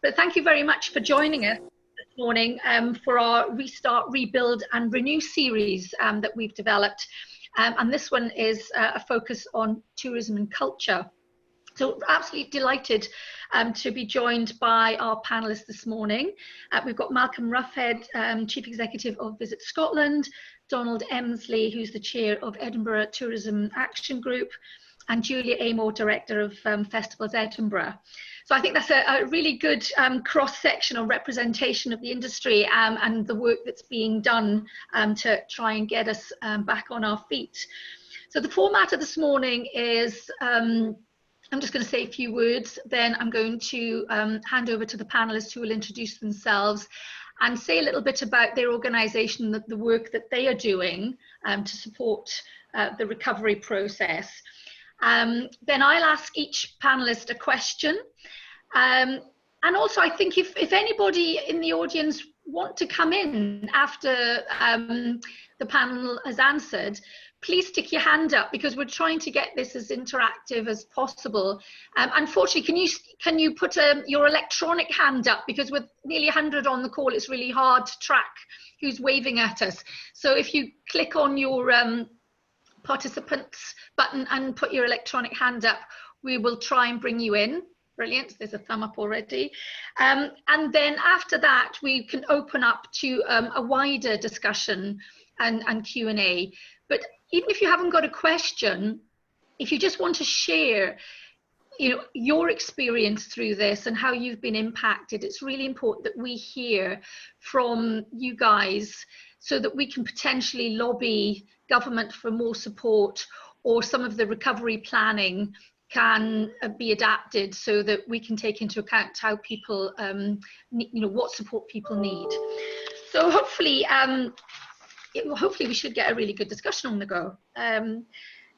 But thank you very much for joining us this morning for our Restart, Rebuild and Renew series that we've developed. And this one is a focus on tourism and culture. So absolutely delighted to be joined by our panelists this morning. We've got Malcolm Roughead, Chief Executive of Visit Scotland, Donald Emslie, who's the Chair of Edinburgh Tourism Action Group, and Julia Amour, Director of Festivals Edinburgh. So I think that's a really good cross-section or representation of the industry and the work that's being done to try and get us back on our feet. So the format of this morning is I'm just going to say a few words, then I'm going to hand over to the panelists who will introduce themselves and say a little bit about their organisation, the work that they are doing to support the recovery process. Then I'll ask each panelist a question. And also I think if anybody in the audience want to come in after the panel has answered, please stick your hand up because we're trying to get this as interactive as possible. Unfortunately, can you put your electronic hand up, because with nearly 100 on the call, it's really hard to track who's waving at us. So if you click on your participants button and put your electronic hand up, we will try and bring you in. Brilliant, there's a thumb up already. And then after that, we can open up to a wider discussion and Q&A. But even if you haven't got a question, if you just want to share your experience through this and how you've been impacted, it's really important that we hear from you guys so that we can potentially lobby government for more support, or some of the recovery planning can be adapted so that we can take into account how people, what support people need. So hopefully we should get a really good discussion on the go.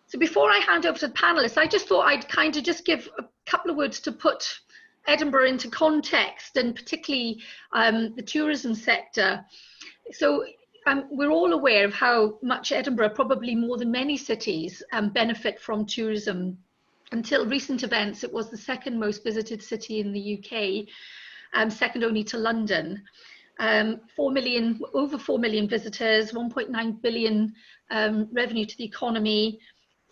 So before I hand over to the panelists, I just thought I'd kind of just give a couple of words to put Edinburgh into context, and particularly the tourism sector. So we're all aware of how much Edinburgh, probably more than many cities, benefit from tourism. Until recent events, it was the second most visited city in the UK, second only to London. 4 million, over 4 million visitors, 1.9 billion revenue to the economy,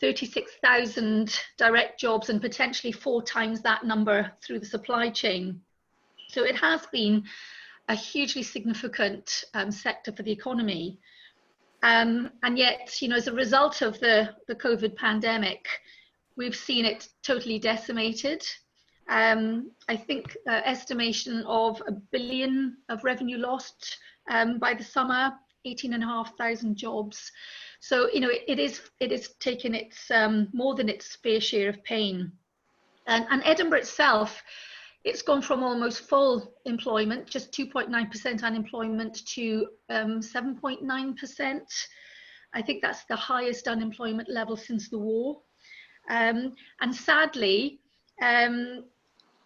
36,000 direct jobs, and potentially 4 times that number through the supply chain. So it has been a hugely significant sector for the economy. And yet, as a result of the COVID pandemic, we've seen it totally decimated. I think estimation of $1 billion of revenue lost by the summer, 18,500 jobs. So it is taking its more than its fair share of pain. And Edinburgh itself, it's gone from almost full employment, just 2.9% unemployment, to 7.9%. I think that's the highest unemployment level since the war. And sadly,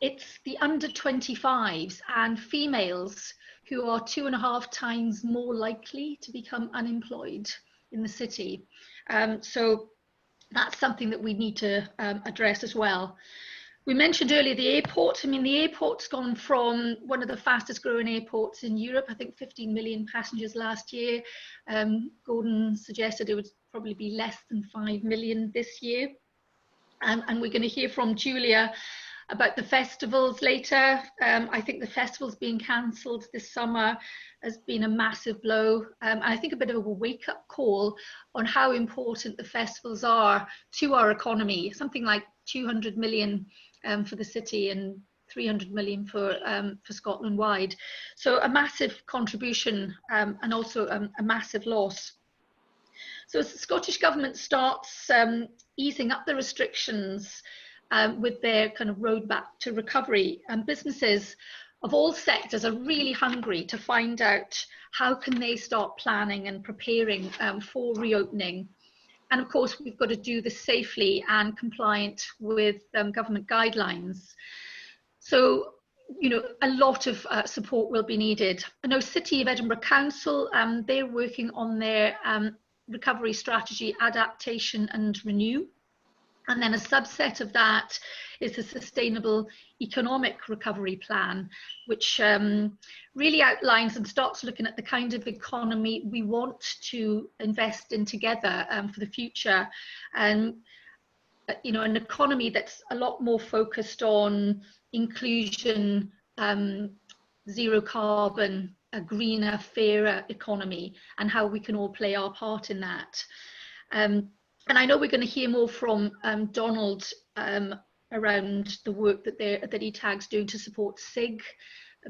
it's the under 25s and females who are 2.5 times more likely to become unemployed in the city. So that's something that we need to address as well. We mentioned earlier the airport. I mean, the airport's gone from one of the fastest growing airports in Europe, I think 15 million passengers last year. Gordon suggested it would probably be less than 5 million this year. And we're going to hear from Julia about the festivals later. I think the festivals being cancelled this summer has been a massive blow. And I think a bit of a wake-up call on how important the festivals are to our economy. Something like 200 million for the city and 300 million for Scotland wide. So a massive contribution and also a massive loss. So as the Scottish Government starts easing up the restrictions with their kind of roadmap to recovery, and businesses of all sectors are really hungry to find out how can they start planning and preparing for reopening. And of course, we've got to do this safely and compliant with government guidelines. So, a lot of support will be needed. I know City of Edinburgh Council, they're working on their recovery strategy, adaptation and renew. And then a subset of that is the Sustainable Economic Recovery Plan, which really outlines and starts looking at the kind of economy we want to invest in together for the future. And you know, an economy that's a lot more focused on inclusion, zero carbon, a greener, fairer economy, and how we can all play our part in that. And I know we're going to hear more from Donald around the work that ETAG's doing to support SIG.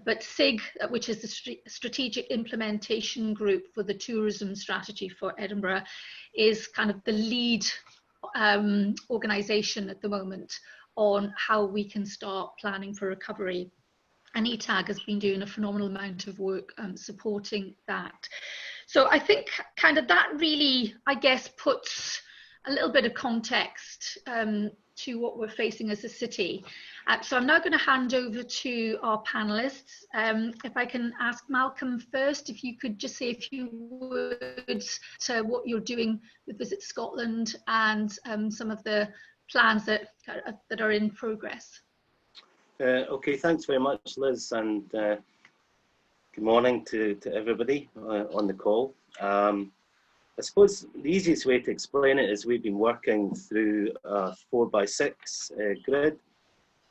But SIG, which is the Strategic Implementation Group for the Tourism Strategy for Edinburgh, is kind of the lead organisation at the moment on how we can start planning for recovery. And ETAG has been doing a phenomenal amount of work supporting that. So I think kind of that really, I guess, puts a little bit of context to what we're facing as a city. So I'm now going to hand over to our panelists. If I can ask Malcolm first, if you could just say a few words to what you're doing with Visit Scotland and some of the plans that are in progress. Okay, thanks very much, Liz, and good morning to everybody on the call. I suppose the easiest way to explain it is we've been working through a 4x6 grid.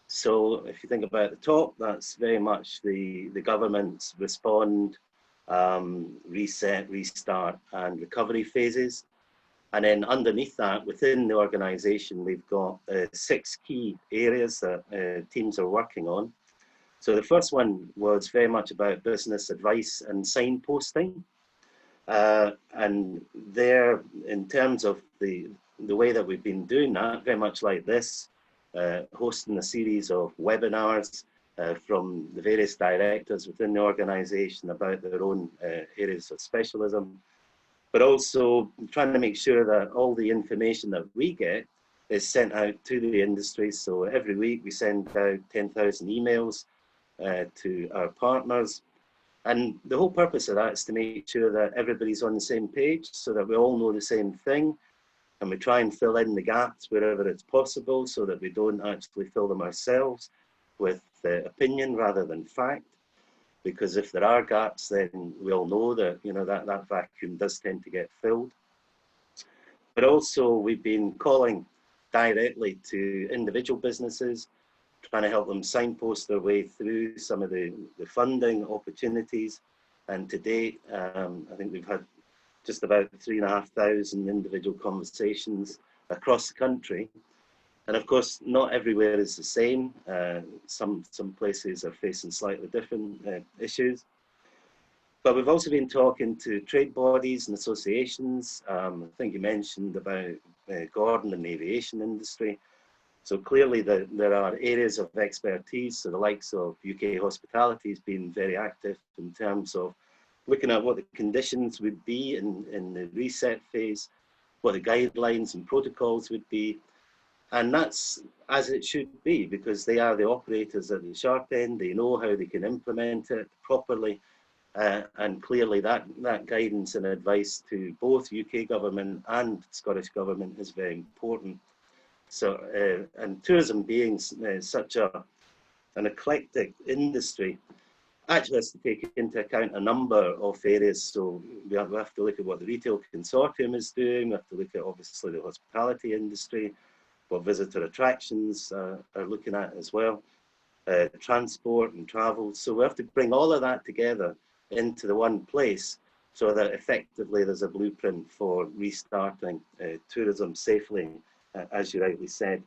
So if you think about the top, that's very much the government's respond, reset, restart and recovery phases. And then underneath that, within the organisation, we've got 6 key areas that teams are working on. So the first one was very much about business advice and signposting. And there, in terms of the way that we've been doing that, very much like this, hosting a series of webinars from the various directors within the organisation about their own areas of specialism, but also trying to make sure that all the information that we get is sent out to the industry. So every week we send out 10,000 emails to our partners. And the whole purpose of that is to make sure that everybody's on the same page so that we all know the same thing. And we try and fill in the gaps wherever it's possible so that we don't actually fill them ourselves with opinion rather than fact. Because if there are gaps, then we all know that, you know, that vacuum does tend to get filled. But also we've been calling directly to individual businesses, trying to help them signpost their way through some of the funding opportunities. And to date, I think we've had just about 3,500 individual conversations across the country. And of course, not everywhere is the same. Some places are facing slightly different issues. But we've also been talking to trade bodies and associations. I think you mentioned about Gordon and the aviation industry. So clearly there are areas of expertise. So the likes of UK Hospitality has been very active in terms of looking at what the conditions would be in the reset phase, what the guidelines and protocols would be. And that's as it should be, because they are the operators at the sharp end. They know how they can implement it properly. And clearly that guidance and advice to both UK government and Scottish government is very important. So, and tourism being such an eclectic industry, actually has to take into account a number of areas. So we have to look at what the retail consortium is doing. We have to look at obviously the hospitality industry, what visitor attractions are looking at as well, transport and travel. So we have to bring all of that together into the one place so that effectively there's a blueprint for restarting tourism safely, as you rightly said.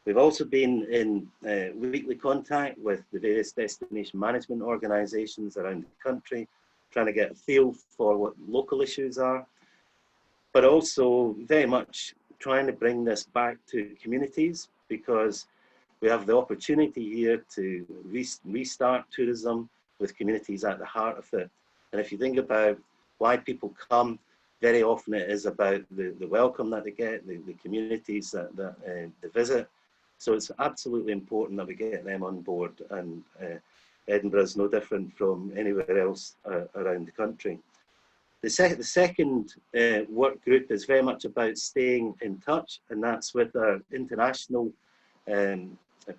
We've also been in weekly contact with the various destination management organisations around the country, trying to get a feel for what local issues are, but also very much trying to bring this back to communities, because we have the opportunity here to restart tourism with communities at the heart of it. And if you think about why people come, very often it is about the welcome that they get, the communities that they visit. So it's absolutely important that we get them on board, and Edinburgh is no different from anywhere else around the country. The second work group is very much about staying in touch, and that's with our international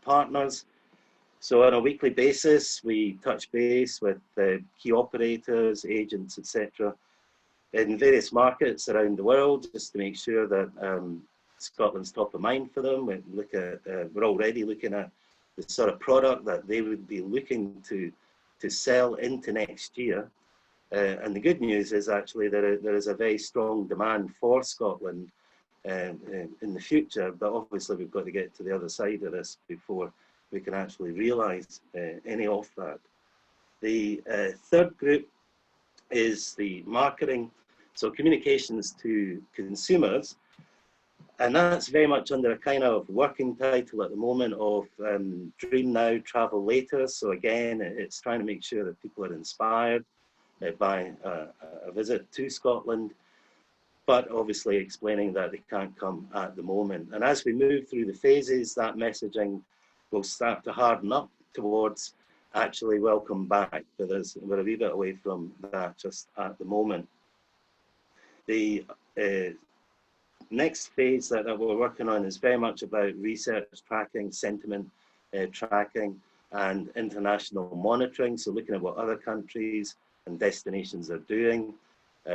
partners. So on a weekly basis, we touch base with key operators, agents, etc., in various markets around the world, just to make sure that Scotland's top of mind for them. We look at, we're already looking at the sort of product that they would be looking to sell into next year. And the good news is actually there is a very strong demand for Scotland in the future, but obviously we've got to get to the other side of this before we can actually realise any of that. The third group is the marketing, so communications to consumers, and that's very much under a kind of working title at the moment of Dream Now, Travel Later. So again, it's trying to make sure that people are inspired by a visit to Scotland, but obviously explaining that they can't come at the moment. And as we move through the phases, that messaging will start to harden up towards actually welcome back, but we're a wee bit away from that just at the moment. The next phase that we're working on is very much about research tracking, sentiment tracking, and international monitoring. So looking at what other countries and destinations are doing.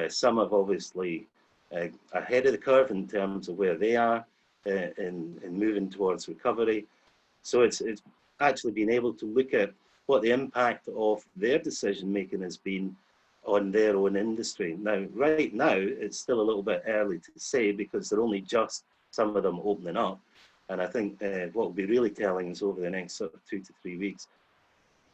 Some have obviously ahead of the curve in terms of where they are in moving towards recovery. So it's actually been able to look at what the impact of their decision making has been on their own industry. Now, right now, it's still a little bit early to say because they're only just, some of them, opening up. And I think what will be really telling is over the next sort of 2 to 3 weeks.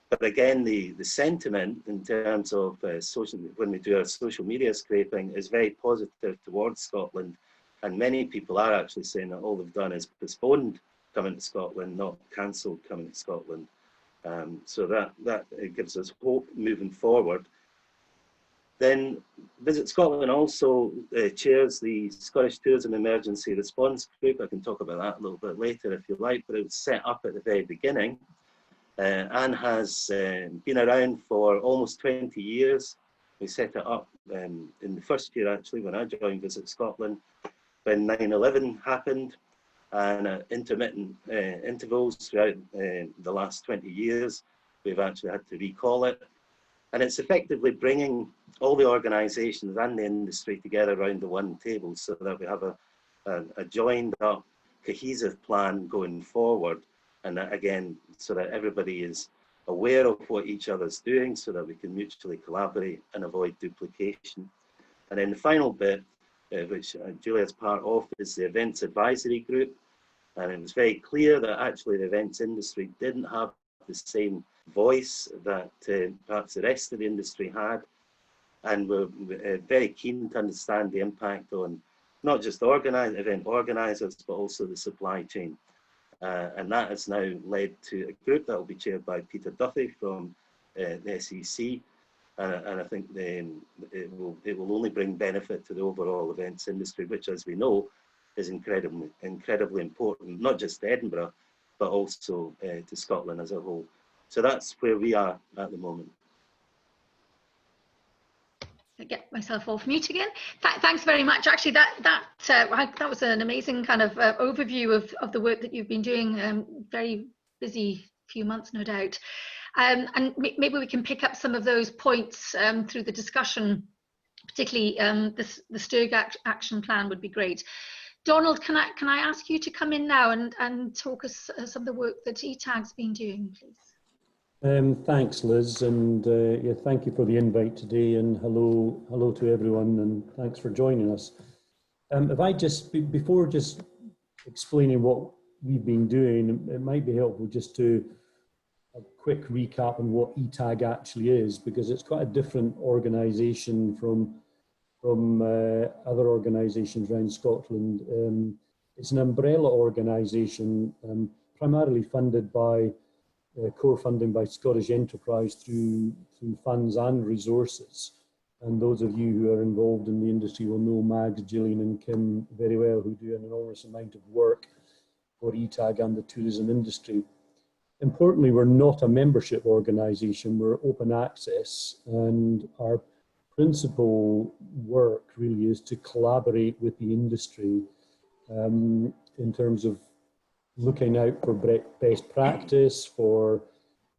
But again, the sentiment in terms of when we do our social media scraping is very positive towards Scotland. And many people are actually saying that all they've done is postponed coming to Scotland, not cancelled coming to Scotland. So that gives us hope moving forward. Then Visit Scotland also chairs the Scottish Tourism Emergency Response Group. I can talk about that a little bit later if you like, but it was set up at the very beginning and has been around for almost 20 years. We set it up in the first year actually when I joined Visit Scotland, when 9/11 happened, and intermittent intervals throughout the last 20 years, we've actually had to recall it. And it's effectively bringing all the organisations and the industry together around the one table so that we have a joined up, cohesive plan going forward. And that, again, so that everybody is aware of what each other's doing so that we can mutually collaborate and avoid duplication. And then the final bit, which Julia's part of, is the Events Advisory Group. And it was very clear that actually the events industry didn't have the same voice that perhaps the rest of the industry had. And we're very keen to understand the impact on not just event organisers, but also the supply chain. And that has now led to a group that will be chaired by Peter Duffy from the SEC. And I think it will only bring benefit to the overall events industry, which, as we know, is incredibly important, not just to Edinburgh, but also to Scotland as a whole. So that's where we are at the moment. I get myself off mute again. Thanks very much. Actually, that was an amazing kind of overview of the work that you've been doing. Very busy few months, no doubt. And maybe we can pick up some of those points through the discussion, particularly the STIRG action plan would be great. Donald, can I ask you to come in now and talk us some of the work that ETAG's been doing, please? Thanks, Liz, and yeah, thank you for the invite today, and hello to everyone, and thanks for joining us. If I just, before just explaining what we've been doing, it might be helpful just to a quick recap on what ETAG actually is, because it's quite a different organisation from other organisations around Scotland. It's an umbrella organisation primarily funded by core funding by Scottish Enterprise through funds and resources. And those of you who are involved in the industry will know Mags, Julian and Kim very well, who do an enormous amount of work for ETAG and the tourism industry. Importantly, we're not a membership organisation, we're open access, and our principal work really is to collaborate with the industry in terms of looking out for best practice, for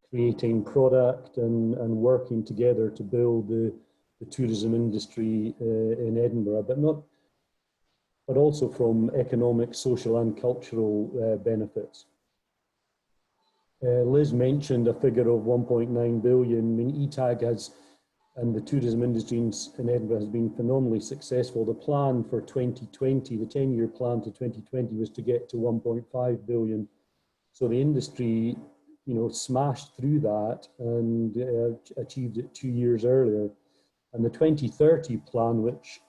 creating product and working together to build the tourism industry in Edinburgh, but also from economic, social and cultural benefits. Liz mentioned a figure of 1.9 billion. I mean, ETAG and the tourism industry in Edinburgh has been phenomenally successful. The plan for 2020, the 10-year plan to 2020 was to get to 1.5 billion. So the industry, you know, smashed through that and achieved it 2 years earlier. And the 2030 plan, which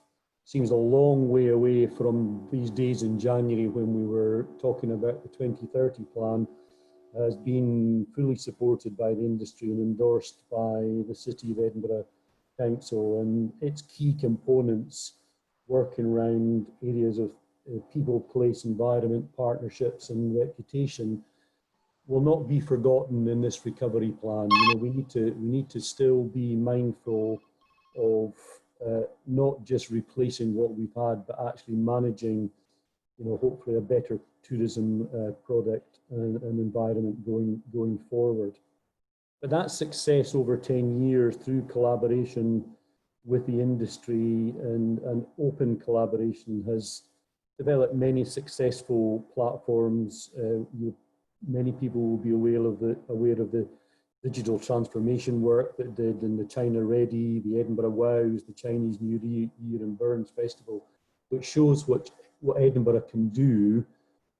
seems a long way away from these days in January when we were talking about the 2030 plan, has been fully supported by the industry and endorsed by the City of Edinburgh Council, and its key components working around areas of people, place, environment, partnerships and reputation will not be forgotten in this recovery plan. You know, we need to still be mindful of not just replacing what we've had, but actually managing, you know, hopefully a better tourism product and environment going forward. But that success over 10 years through collaboration with the industry and open collaboration has developed many successful platforms. Many people will be aware of the digital transformation work that did in the China Ready, the Edinburgh Wows, the Chinese New Year and Burns Festival, which shows what Edinburgh can do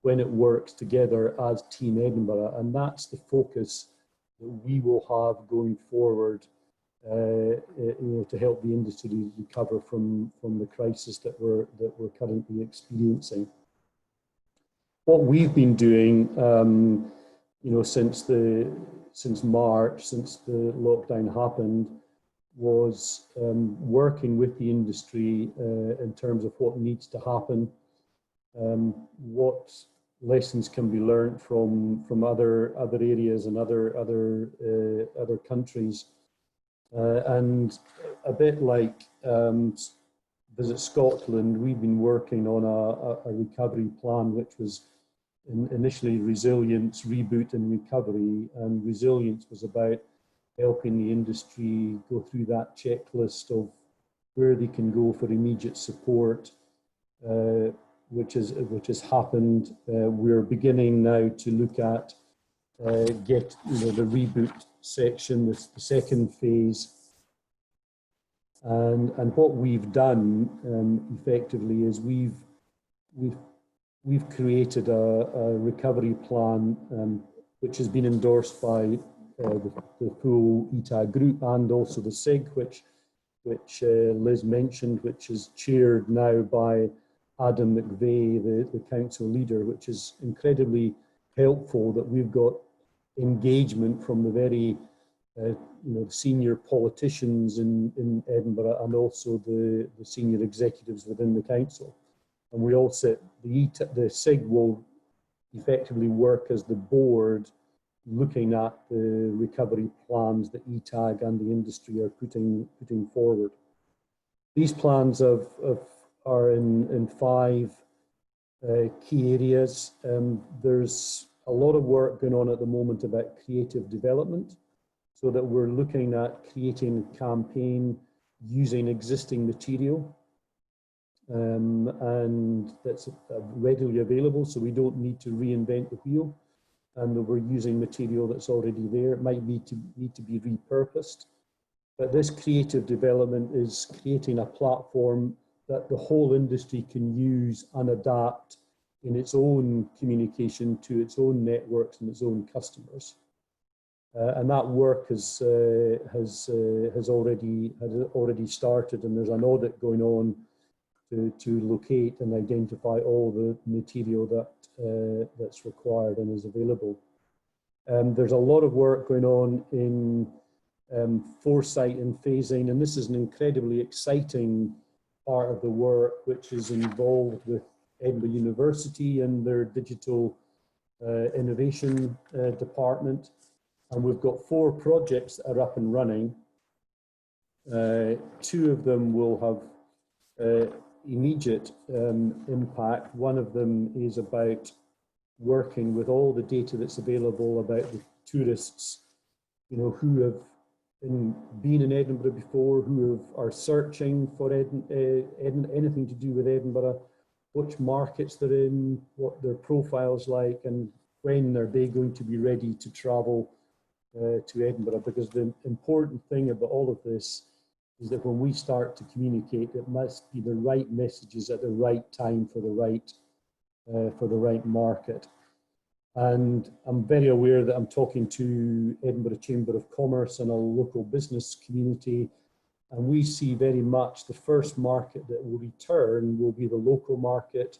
when it works together as Team Edinburgh. And that's the focus that we will have going forward, you know, to help the industry recover from the crisis that we're currently experiencing. What we've been doing, you know, since March, since the lockdown happened, was working with the industry in terms of what needs to happen, what lessons can be learned from other areas and other countries, and a bit like Visit Scotland, we've been working on a recovery plan which was initially resilience, reboot and recovery, and resilience was about helping the industry go through that checklist of where they can go for immediate support, which has happened. We're beginning now to look at the reboot section, the second phase, and what we've done effectively is we've created a recovery plan which has been endorsed by the full ETAG group and also the SIG, which Liz mentioned, which is chaired now by Adam McVeigh, the council leader, which is incredibly helpful that we've got engagement from the very senior politicians in Edinburgh and also the senior executives within the council. And we all sit, the SIG will effectively work as the board looking at the recovery plans that ETAG and the industry are putting forward. These plans are in 5 key areas. There's a lot of work going on at the moment about creative development, so that we're looking at creating a campaign using existing material, and that's readily available, so we don't need to reinvent the wheel, and that we're using material that's already there. It might need to be repurposed, but this creative development is creating a platform that the whole industry can use and adapt in its own communication to its own networks and its own customers. And that work has already started, and there's an audit going on to locate and identify all the material that's required and is available. There's a lot of work going on in foresight and phasing, and this is an incredibly exciting part of the work, which is involved with Edinburgh University and their digital innovation department. And we've got 4 projects that are up and running. Two of them will have immediate impact. One of them is about working with all the data that's available about the tourists, who have been in Edinburgh before, who are searching for anything to do with Edinburgh, which markets they're in, what their profile's like, and when are they going to be ready to travel to Edinburgh. Because the important thing about all of this is that when we start to communicate, it must be the right messages at the right time for the right market. And I'm very aware that I'm talking to Edinburgh Chamber of Commerce and a local business community, and we see very much the first market that will return will be the local market,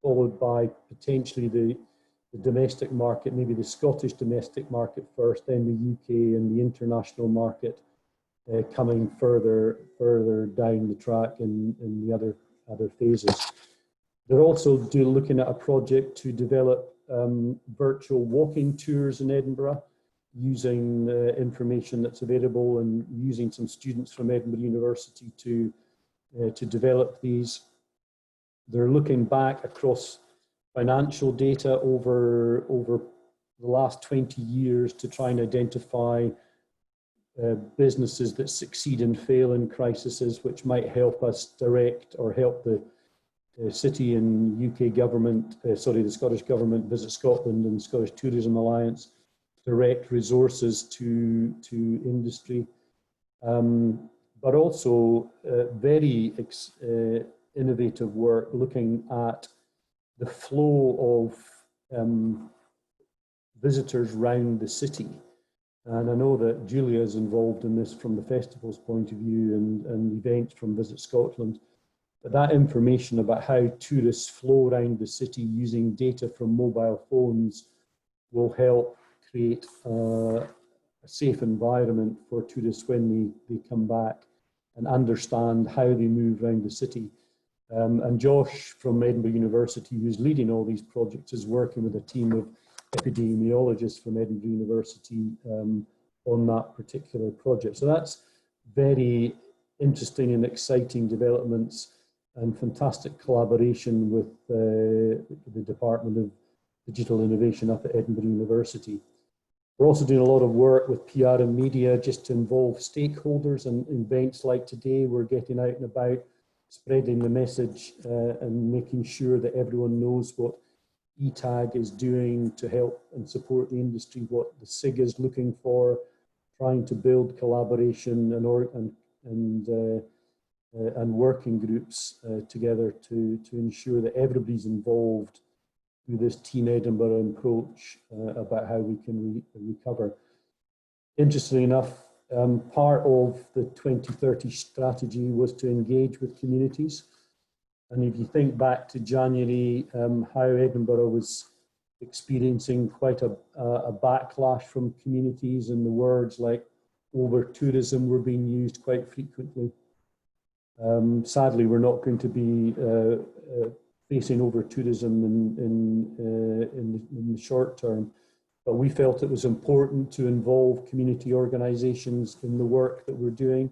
followed by potentially the domestic market, maybe the Scottish domestic market first, then the UK and the international market coming further down the track in the other phases. They're also looking at a project to develop virtual walking tours in Edinburgh, using information that's available and using some students from Edinburgh University to develop these. They're looking back across financial data over the last 20 years to try and identify businesses that succeed and fail in crises, which might help us direct or help the city and UK government, the Scottish Government, Visit Scotland and Scottish Tourism Alliance direct resources to industry, but also very innovative work looking at the flow of visitors round the city. And I know that Julia is involved in this from the festival's point of view and events from Visit Scotland. But that information about how tourists flow around the city using data from mobile phones will help create a safe environment for tourists when they come back and understand how they move around the city. And Josh from Edinburgh University, who's leading all these projects, is working with a team of epidemiologists from Edinburgh University on that particular project. So that's very interesting and exciting developments and fantastic collaboration with the Department of Digital Innovation up at Edinburgh University. We're also doing a lot of work with PR and media just to involve stakeholders, and events like today, we're getting out and about, spreading the message and making sure that everyone knows what ETAG is doing to help and support the industry, what the SIG is looking for, trying to build collaboration and working groups together to ensure that everybody's involved through this Team Edinburgh approach about how we can recover. Interestingly enough, part of the 2030 strategy was to engage with communities. And if you think back to January, how Edinburgh was experiencing quite a backlash from communities, and the words like over-tourism were being used quite frequently. Sadly, we're not going to be facing over-tourism in the short term, but we felt it was important to involve community organisations in the work that we're doing.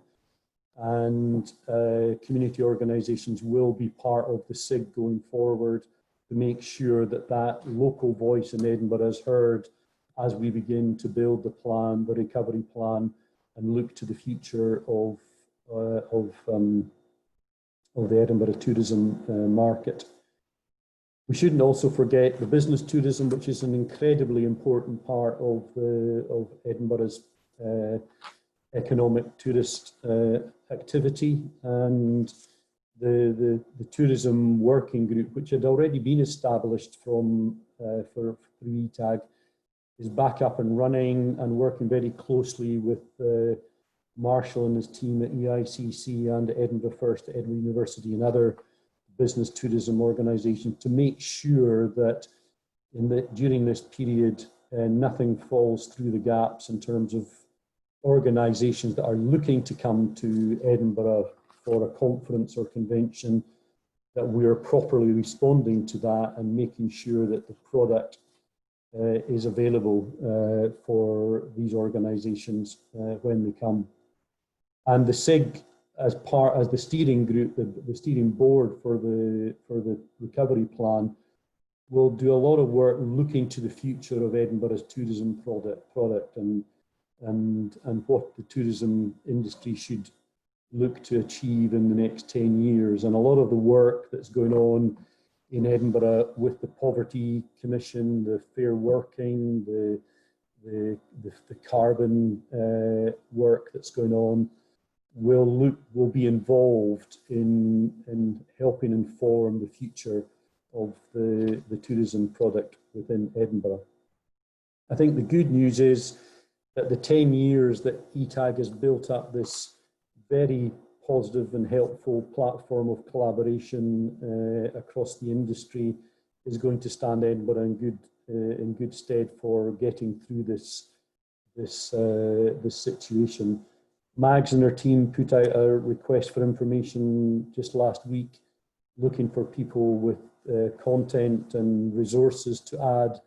And community organisations will be part of the SIG going forward to make sure that that local voice in Edinburgh is heard as we begin to build the plan, the recovery plan, and look to the future of the Edinburgh tourism market. We shouldn't also forget the business tourism, which is an incredibly important part of Edinburgh's economic tourist activity, and the tourism working group, which had already been established through ETAG, is back up and running and working very closely with Marshall and his team at EICC and Edinburgh First, Edinburgh University, and other business tourism organisations to make sure that during this period nothing falls through the gaps in terms of organisations that are looking to come to Edinburgh for a conference or convention, that we are properly responding to that and making sure that the product is available for these organisations when they come. And the SIG, as the steering group, the steering board for the recovery plan, will do a lot of work looking to the future of Edinburgh's tourism product and what the tourism industry should look to achieve in the next 10 years. And a lot of the work that's going on in Edinburgh with the Poverty Commission, the Fair Working, the carbon work that's going on, will be involved in helping inform the future of the tourism product within Edinburgh. I think the good news is that the 10 years that ETAG has built up this very positive and helpful platform of collaboration across the industry is going to stand Edinburgh in good stead for getting through this situation. Mags and her team put out a request for information just last week, looking for people with content and resources to add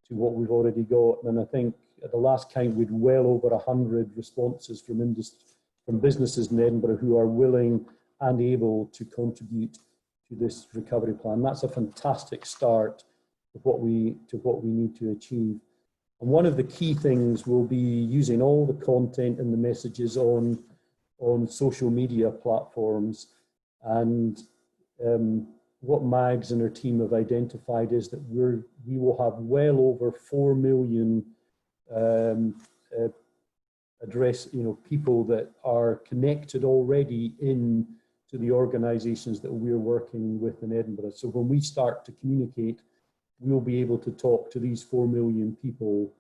to what we've already got. And I think at the last count, we'd well over 100 responses from businesses in Edinburgh who are willing and able to contribute to this recovery plan. That's a fantastic start to what we need to achieve. And one of the key things will be using all the content and the messages on social media platforms. And what Mags and her team have identified is that we will have well over 4 million people that are connected already in to the organisations that we're working with in Edinburgh. So when we start to communicate, we'll be able to talk to these 4 million people.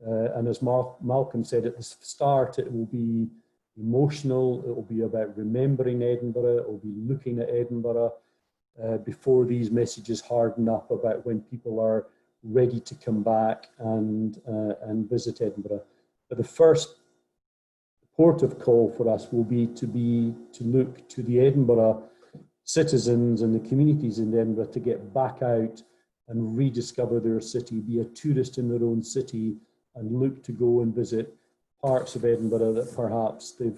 And as Malcolm said at the start, it will be emotional, it will be about remembering Edinburgh, it will be looking at Edinburgh before these messages harden up about when people are ready to come back and visit Edinburgh. But the first port of call for us will be to look to the Edinburgh citizens and the communities in Edinburgh to get back out and rediscover their city, be a tourist in their own city, and look to go and visit parts of Edinburgh that perhaps they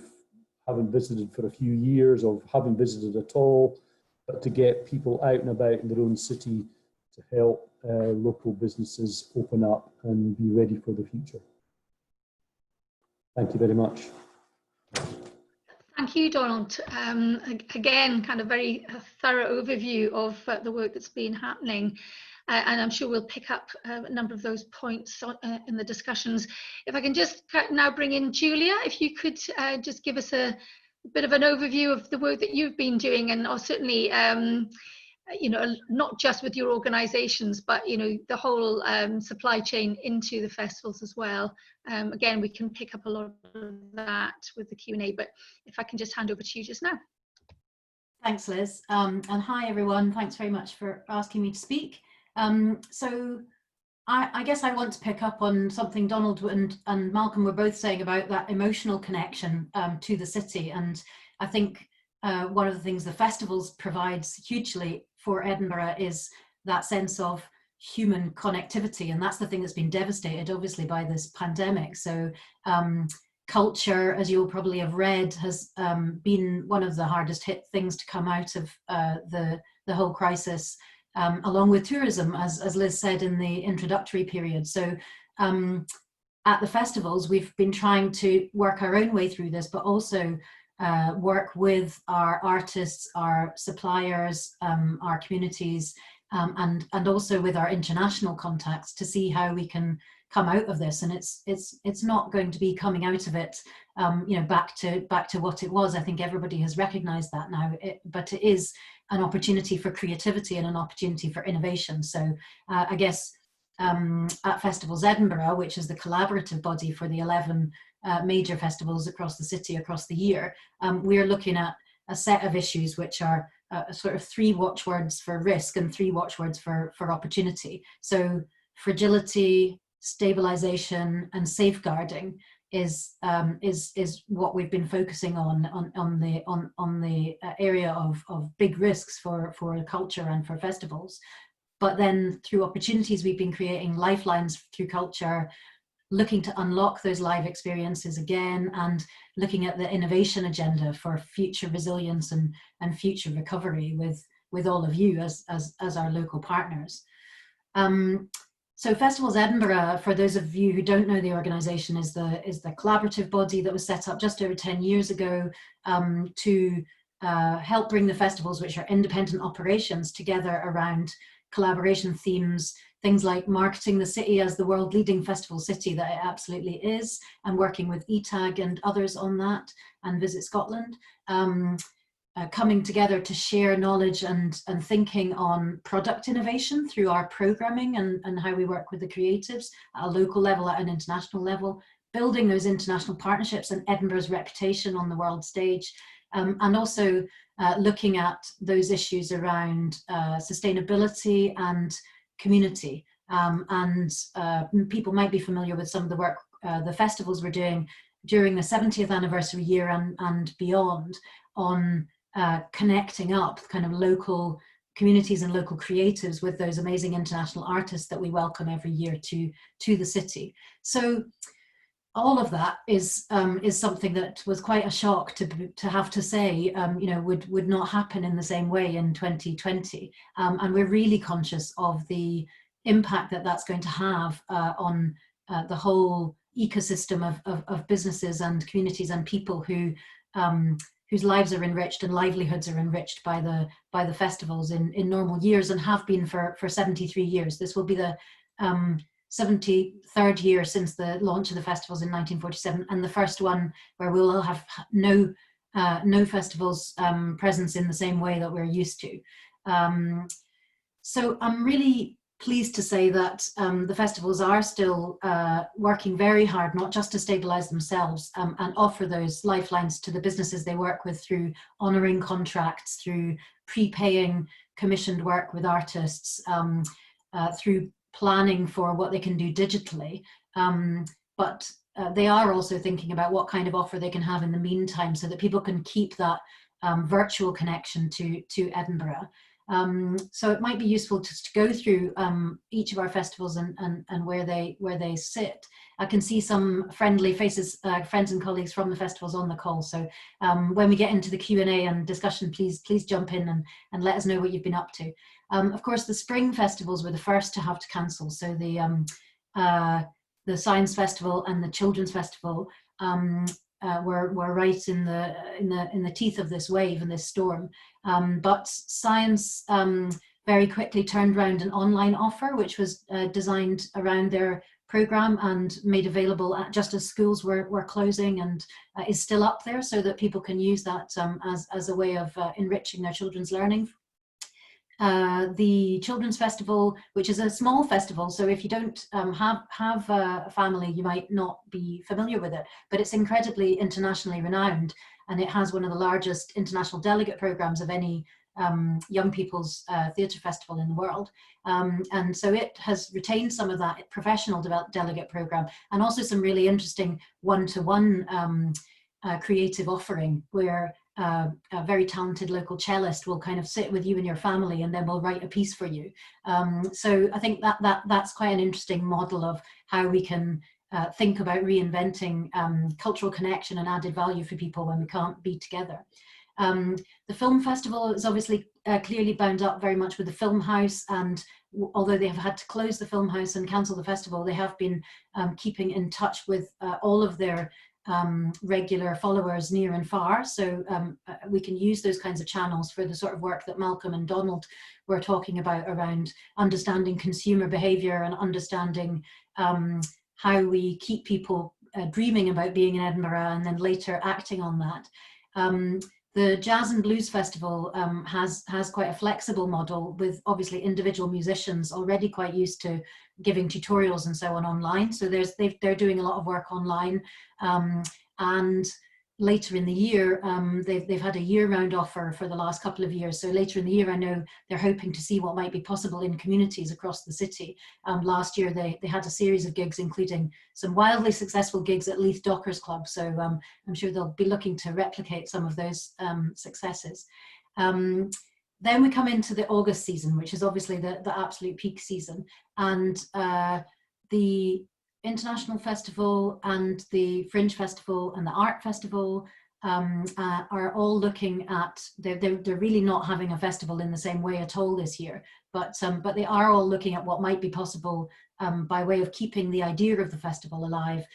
haven't visited for a few years or haven't visited at all, but to get people out and about in their own city to help local businesses open up and be ready for the future. Thank you very much. Thank you, Donald. Again, kind of very thorough overview of the work that's been happening. And I'm sure we'll pick up a number of those points in the discussions. If I can just now bring in Julia, if you could just give us a bit of an overview of the work that you've been doing, and certainly, not just with your organisations, but the whole supply chain into the festivals as well. Again, we can pick up a lot of that with the Q&A, but if I can just hand over to you just now. Thanks, Liz. And hi, everyone. Thanks very much for asking me to speak. So I guess I want to pick up on something Donald and Malcolm were both saying about that emotional connection to the city. And I think one of the things the festivals provides hugely for Edinburgh is that sense of human connectivity. And that's the thing that's been devastated, obviously, by this pandemic. So culture, as you'll probably have read, has been one of the hardest hit things to come out of the whole crisis. Along with tourism, as Liz said in the introductory period. So at the festivals, we've been trying to work our own way through this, but also work with our artists, our suppliers, our communities, and also with our international contacts to see how we can come out of this. And it's not going to be coming out of it, back to what it was. I think everybody has recognised that now. But it is an opportunity for creativity and an opportunity for innovation. So I guess at Festivals Edinburgh, which is the collaborative body for the 11 major festivals across the city, across the year, we're looking at a set of issues which are sort of 3 watchwords for risk and 3 watchwords for opportunity. So fragility, stabilization, and safeguarding is what we've been focusing on the area of big risks for culture and for festivals. But then through opportunities, we've been creating lifelines through culture, looking to unlock those live experiences again, and looking at the innovation agenda for future resilience and future recovery with all of you as our local partners. So Festivals Edinburgh, for those of you who don't know the organisation, is the collaborative body that was set up just over 10 years ago to help bring the festivals, which are independent operations, together around collaboration themes, things like marketing the city as the world leading festival city that it absolutely is, and working with ETAG and others on that, and Visit Scotland. Coming together to share knowledge and thinking on product innovation through our programming and how we work with the creatives at a local level, at an international level, building those international partnerships and Edinburgh's reputation on the world stage, and also looking at those issues around sustainability and community. People might be familiar with some of the work the festivals were doing during the 70th anniversary year and beyond on connecting up kind of local communities and local creatives with those amazing international artists that we welcome every year to the city. So all of that is something that was quite a shock to have to say, would not happen in the same way in 2020. And we're really conscious of the impact that that's going to have on the whole ecosystem of businesses and communities and people whose lives are enriched and livelihoods are enriched by the festivals in normal years, and have been for 73 years. This will be the 73rd year since the launch of the festivals in 1947, and the first one where we will have no festivals presence in the same way that we're used to. So I'm really pleased to say that the festivals are still working very hard, not just to stabilise themselves and offer those lifelines to the businesses they work with through honouring contracts, through prepaying commissioned work with artists, through planning for what they can do digitally. But they are also thinking about what kind of offer they can have in the meantime so that people can keep that virtual connection to Edinburgh. So it might be useful to go through each of our festivals and where they sit. I can see some friendly faces, friends and colleagues from the festivals on the call. So when we get into the Q&A and discussion, please jump in and let us know what you've been up to. Of course, the spring festivals were the first to have to cancel. So the Science Festival and the Children's Festival were right in the teeth of this wave and this storm. But Science very quickly turned around an online offer, which was designed around their program and made available just as schools were closing, and is still up there so that people can use that as a way of enriching their children's learning. The Children's Festival, which is a small festival, so if you don't have a family, you might not be familiar with it, but it's incredibly internationally renowned, and it has one of the largest international delegate programs of any young people's theatre festival in the world. And so it has retained some of that professional delegate program, and also some really interesting one-to-one creative offering, where a very talented local cellist will kind of sit with you and your family and then will write a piece for you. So I think that's quite an interesting model of how we can think about reinventing cultural connection and added value for people when we can't be together. The film festival is obviously clearly bound up very much with the film house, and although they have had to close the film house and cancel the festival, they have been keeping in touch with all of their regular followers near and far. So we can use those kinds of channels for the sort of work that Malcolm and Donald were talking about around understanding consumer behaviour and understanding how we keep people dreaming about being in Edinburgh and then later acting on that. The Jazz and Blues Festival has quite a flexible model, with obviously individual musicians already quite used to giving tutorials and so on online. So they're doing a lot of work online, and later in the year, they've had a year-round offer for the last couple of years. So later in the year, I know they're hoping to see what might be possible in communities across the city. Last year, they had a series of gigs, including some wildly successful gigs at Leith Dockers Club. So I'm sure they'll be looking to replicate some of those successes. Then we come into the August season, which is obviously the absolute peak season. And International Festival and the Fringe Festival and the Art Festival are all looking at, they're really not having a festival in the same way at all this year, but they are all looking at what might be possible by way of keeping the idea of the festival alive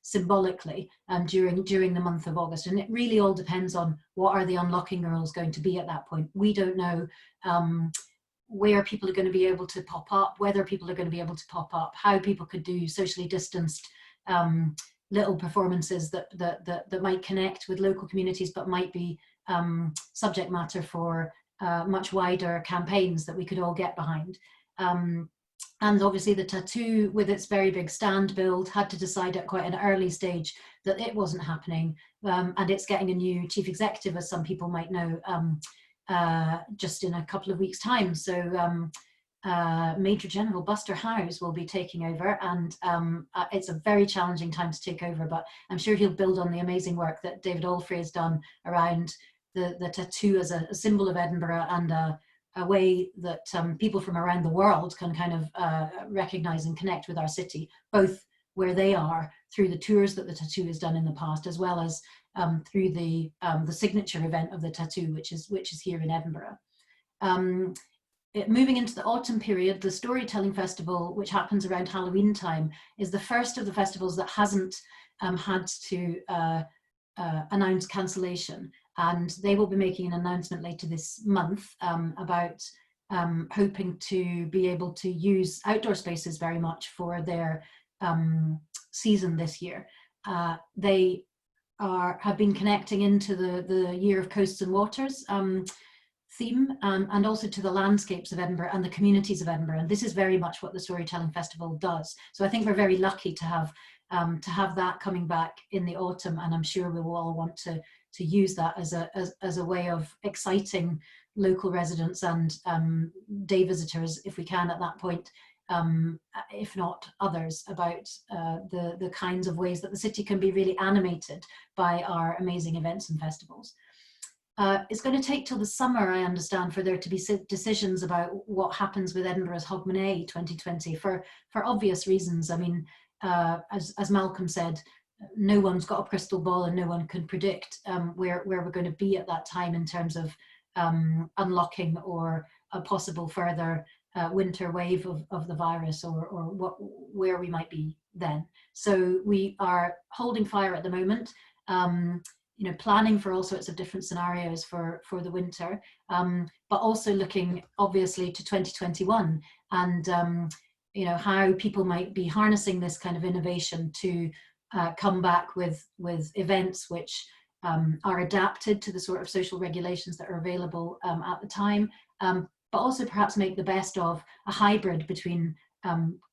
symbolically during the month of August. And it really all depends on what are the unlocking rules going to be at that point. We don't know where people are going to be able to pop up, whether people are going to be able to pop up, how people could do socially distanced little performances that might connect with local communities, but might be subject matter for much wider campaigns that we could all get behind. And obviously the Tattoo, with its very big stand build, had to decide at quite an early stage that it wasn't happening. And it's getting a new chief executive, as some people might know, just in a couple of weeks' time. So Major General Buster Howes will be taking over, and it's a very challenging time to take over, but I'm sure he'll build on the amazing work that David Alfrey has done around the tattoo as a symbol of Edinburgh, and a way that people from around the world can kind of recognise and connect with our city, both where they are through the tours that the tattoo has done in the past, as well as through the signature event of the tattoo, which is here in Edinburgh. Moving into the autumn period, the Storytelling Festival, which happens around Halloween time, is the first of the festivals that hasn't had to announce cancellation. And they will be making an announcement later this month about hoping to be able to use outdoor spaces very much for their season this year. They have been connecting into the Year of Coasts and Waters theme, and also to the landscapes of Edinburgh and the communities of Edinburgh. And this is very much what the Storytelling Festival does. So I think we're very lucky to have that coming back in the autumn, and I'm sure we will all want to use that as a way of exciting local residents and day visitors, if we can at that point, if not others, about the kinds of ways that the city can be really animated by our amazing events and festivals. It's going to take till the summer, I understand, for there to be decisions about what happens with Edinburgh's Hogmanay 2020 for obvious reasons. I mean, as Malcolm said, no one's got a crystal ball and no one can predict where we're going to be at that time in terms of unlocking or a possible further winter wave of the virus, or where we might be then. So we are holding fire at the moment. Planning for all sorts of different scenarios for the winter, but also looking obviously to 2021 and how people might be harnessing this kind of innovation to come back with events which are adapted to the sort of social regulations that are available at the time, but also perhaps make the best of a hybrid between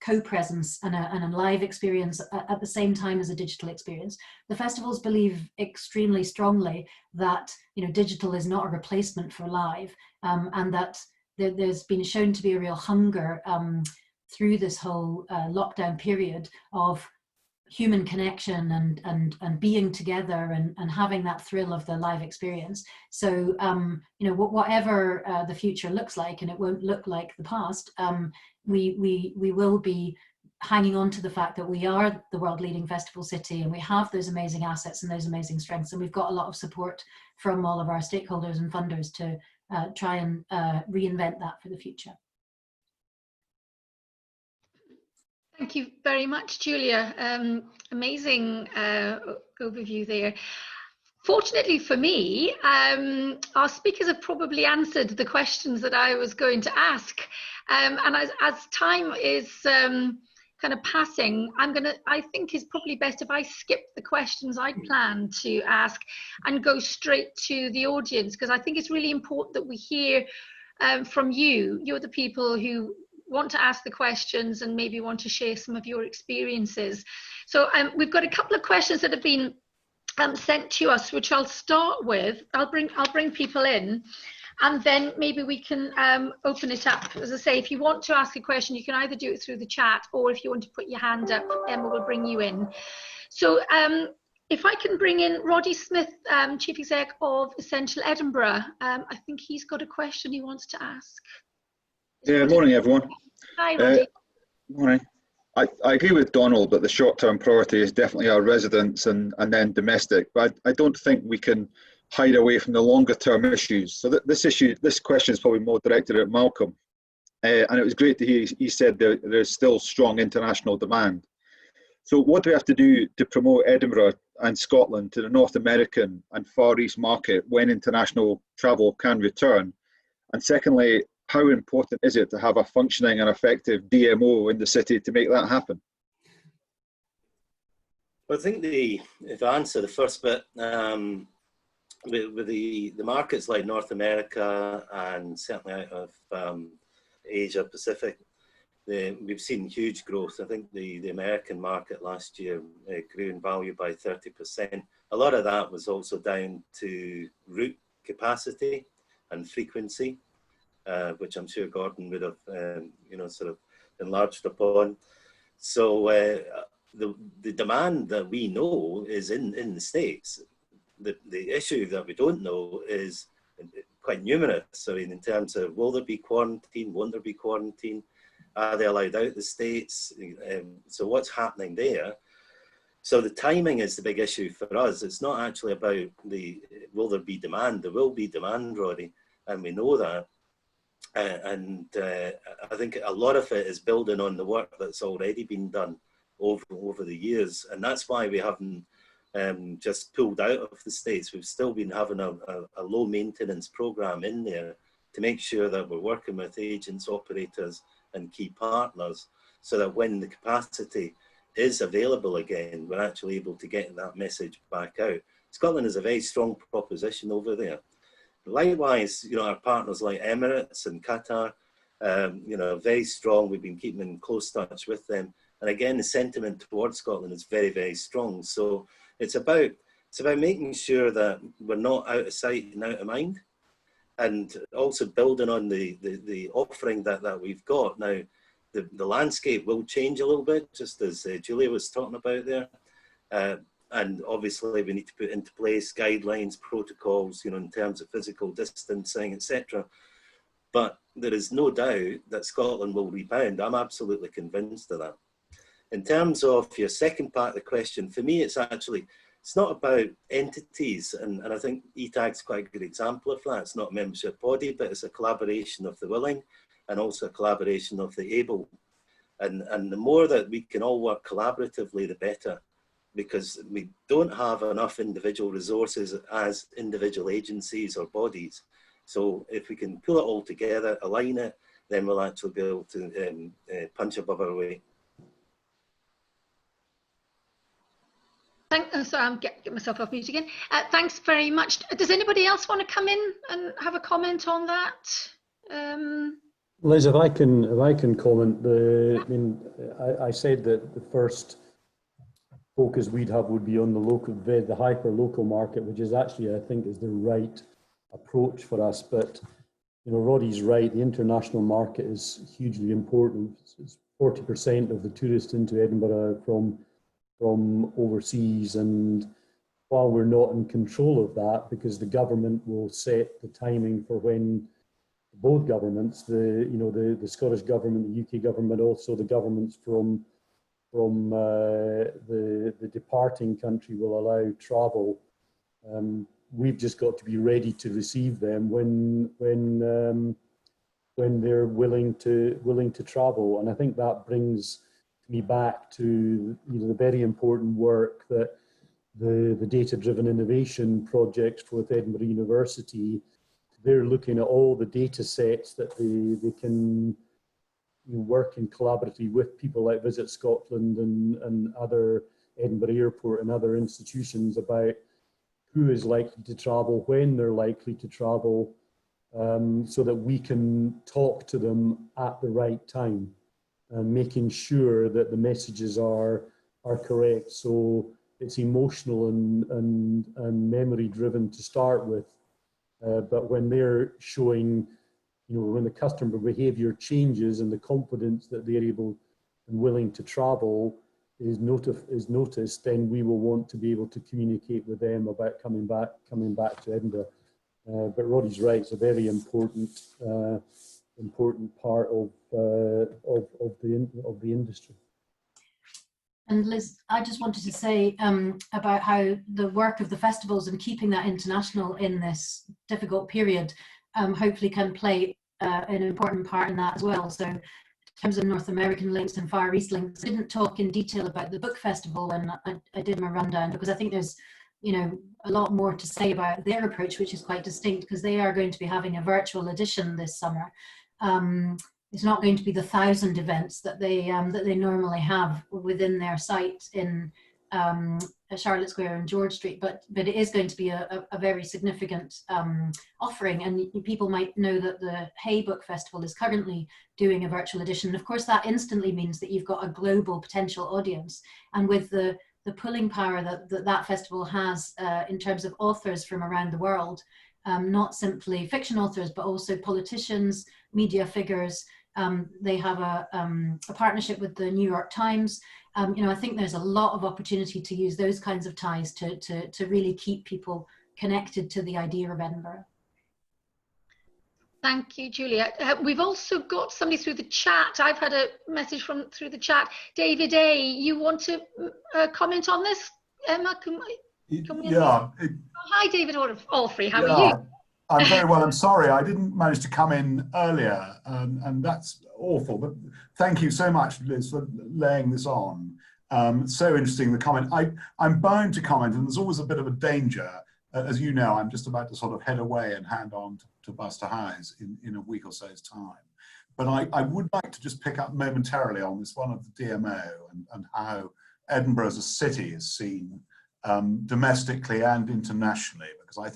co-presence and a live experience at the same time as a digital experience. The festivals believe extremely strongly that digital is not a replacement for live, and that there's been shown to be a real hunger through this whole lockdown period of human connection and being together and having that thrill of the live experience. So whatever the future looks like, and it won't look like the past, we will be hanging on to the fact that we are the world leading festival city, and we have those amazing assets and those amazing strengths, and we've got a lot of support from all of our stakeholders and funders to try and reinvent that for the future. Thank you very much, Julia. Amazing overview there. Fortunately for me, our speakers have probably answered the questions that I was going to ask. And as time is kind of passing, I think it's probably best if I skip the questions I'd planned to ask and go straight to the audience, because I think it's really important that we hear from you. You're the people who want to ask the questions and maybe want to share some of your experiences. So we've got a couple of questions that have been sent to us, which I'll start with. I'll bring people in, and then maybe we can open it up. As I say, if you want to ask a question, you can either do it through the chat, or if you want to put your hand up, Emma will bring you in. So if I can bring in Roddy Smith, Chief Exec of Essential Edinburgh. I think he's got a question he wants to ask. Yeah, morning everyone. Hi, Roddy. Morning. I agree with Donald that the short-term priority is definitely our residents and then domestic, but I don't think we can hide away from the longer-term issues. So this question is probably more directed at Malcolm, and it was great to hear he said there's still strong international demand. So what do we have to do to promote Edinburgh and Scotland to the North American and Far East market when international travel can return? And secondly, how important is it to have a functioning and effective DMO in the city to make that happen? Well, I think if I answer the first bit, with the markets like North America and certainly out of Asia Pacific, we've seen huge growth. I think the American market last year grew in value by 30%. A lot of that was also down to route capacity and frequency, which I'm sure Gordon would have, sort of enlarged upon. So the demand that we know is in the States. The issue that we don't know is quite numerous. I mean, in terms of will there be quarantine, won't there be quarantine? Are they allowed out the States? So what's happening there? So the timing is the big issue for us. It's not actually about will there be demand? There will be demand, Roddy, and we know that. I think a lot of it is building on the work that's already been done over the years. And that's why we haven't just pulled out of the States. We've still been having a low maintenance program in there to make sure that we're working with agents, operators, and key partners so that when the capacity is available again, we're actually able to get that message back out. Scotland is a very strong proposition over there. Likewise, our partners like Emirates and Qatar, very strong. We've been keeping in close touch with them. And again, the sentiment towards Scotland is very, very strong. So it's about making sure that we're not out of sight and out of mind, and also building on the offering that we've got. Now, the landscape will change a little bit, just as Julia was talking about there. And obviously we need to put into place guidelines, protocols, in terms of physical distancing, etc. But there is no doubt that Scotland will rebound. I'm absolutely convinced of that. In terms of your second part of the question, for me, it's not about entities. And I think ETAG's quite a good example of that. It's not a membership body, but it's a collaboration of the willing and also a collaboration of the able. And the more that we can all work collaboratively, the better, because we don't have enough individual resources as individual agencies or bodies. So if we can pull it all together, align it, then we'll actually be able to punch above our weight. Sorry, I'm getting myself off mute again. Thanks very much. Does anybody else want to come in and have a comment on that? Liz, if I can comment, I said that the first focus we'd have would be on the hyper-local market, which is actually, I think, is the right approach for us. But Roddy's right. The international market is hugely important. It's 40% of the tourists into Edinburgh from overseas, and while we're not in control of that, because the government will set the timing for when both governments, the Scottish government, the UK government, also the governments from the departing country will allow travel. We've just got to be ready to receive them when they're willing to travel, and I think that brings me back to the very important work that the data-driven innovation project with Edinburgh University. They're looking at all the data sets that they can work in collaboratively with people like Visit Scotland and other Edinburgh Airport and other institutions about who is likely to travel, when they're likely to travel, so that we can talk to them at the right time, and making sure that the messages are correct. So it's emotional and memory driven to start with, but when they're showing, when the customer behavior changes and the confidence that they're able and willing to travel is noticed, then we will want to be able to communicate with them about coming back to Edinburgh. But Roddy's right; it's a very important part of the industry. And Liz, I just wanted to say about how the work of the festivals and keeping that international in this difficult period hopefully can play an important part in that as well. So in terms of North American links and Far East links, I didn't talk in detail about the book festival, and I did my rundown because I think there's, you know, a lot more to say about their approach, which is quite distinct, because they are going to be having a virtual edition this summer. It's not going to be the 1,000 events that they normally have within their site in Charlotte Square and George Street, but it is going to be a very significant offering. And people might know that the Hay Book Festival is currently doing a virtual edition. Of course, that instantly means that you've got a global potential audience, and with the pulling power that festival has in terms of authors from around the world, not simply fiction authors, but also politicians, media figures. They have a partnership with the New York Times. You know, I think there's a lot of opportunity to use those kinds of ties to really keep people connected to the idea of Edinburgh. Thank you, Julia. We've also got somebody through the chat. I've had a message through the chat. DavidA, you want to comment on this? Emma, yeah. Hi, David Alfrey. How are you? I'm very well. I'm sorry I didn't manage to come in earlier, and that's awful. But thank you so much, Liz, for laying this on. So interesting, the comment. I'm bound to comment, and there's always a bit of a danger. As you know, I'm just about to sort of head away and hand on to Buster Howes in a week or so's time. But I would like to just pick up momentarily on this one of the DMO and how Edinburgh as a city is seen domestically and internationally, because I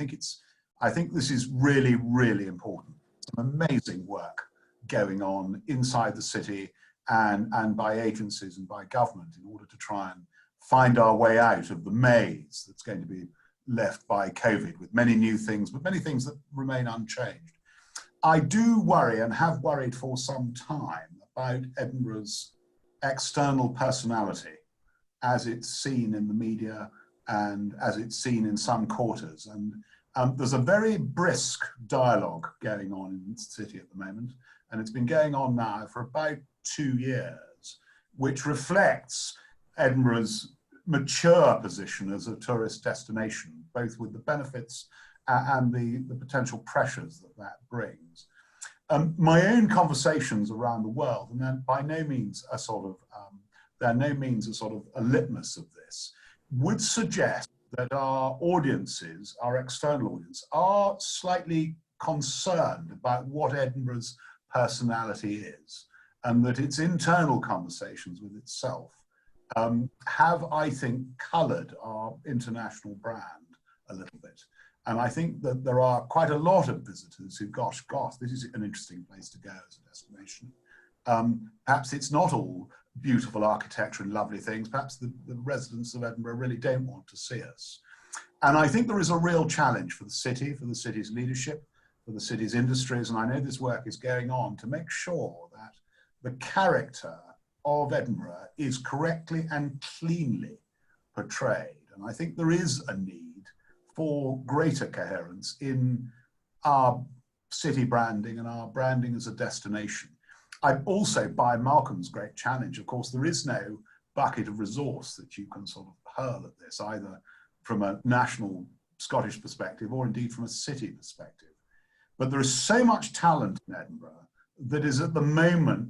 think this is really, really important. Some amazing work going on inside the city and by agencies and by government in order to try and find our way out of the maze that's going to be left by COVID, with many new things, but many things that remain unchanged. I do worry, and have worried for some time, about Edinburgh's external personality as it's seen in the media and as it's seen in some quarters. And there's a very brisk dialogue going on in the city at the moment, and it's been going on now for about 2 years, which reflects Edinburgh's mature position as a tourist destination, both with the benefits and the potential pressures that brings. My own conversations around the world, and then by no means a sort of, they're no means a sort of a litmus of this, would suggest that our audiences, our external audience, are slightly concerned about what Edinburgh's personality is, and that its internal conversations with itself have, I think, coloured our international brand a little bit. And I think that there are quite a lot of visitors who, gosh, this is an interesting place to go as a destination. Perhaps it's not all beautiful architecture and lovely things. Perhaps the residents of Edinburgh really don't want to see us. And I think there is a real challenge for the city, for the city's leadership, for the city's industries. And I know this work is going on to make sure that the character of Edinburgh is correctly and cleanly portrayed. And I think there is a need for greater coherence in our city branding and our branding as a destination. I also, by Malcolm's great challenge, of course, there is no bucket of resource that you can sort of hurl at this, either from a national Scottish perspective or indeed from a city perspective. But there is so much talent in Edinburgh that is at the moment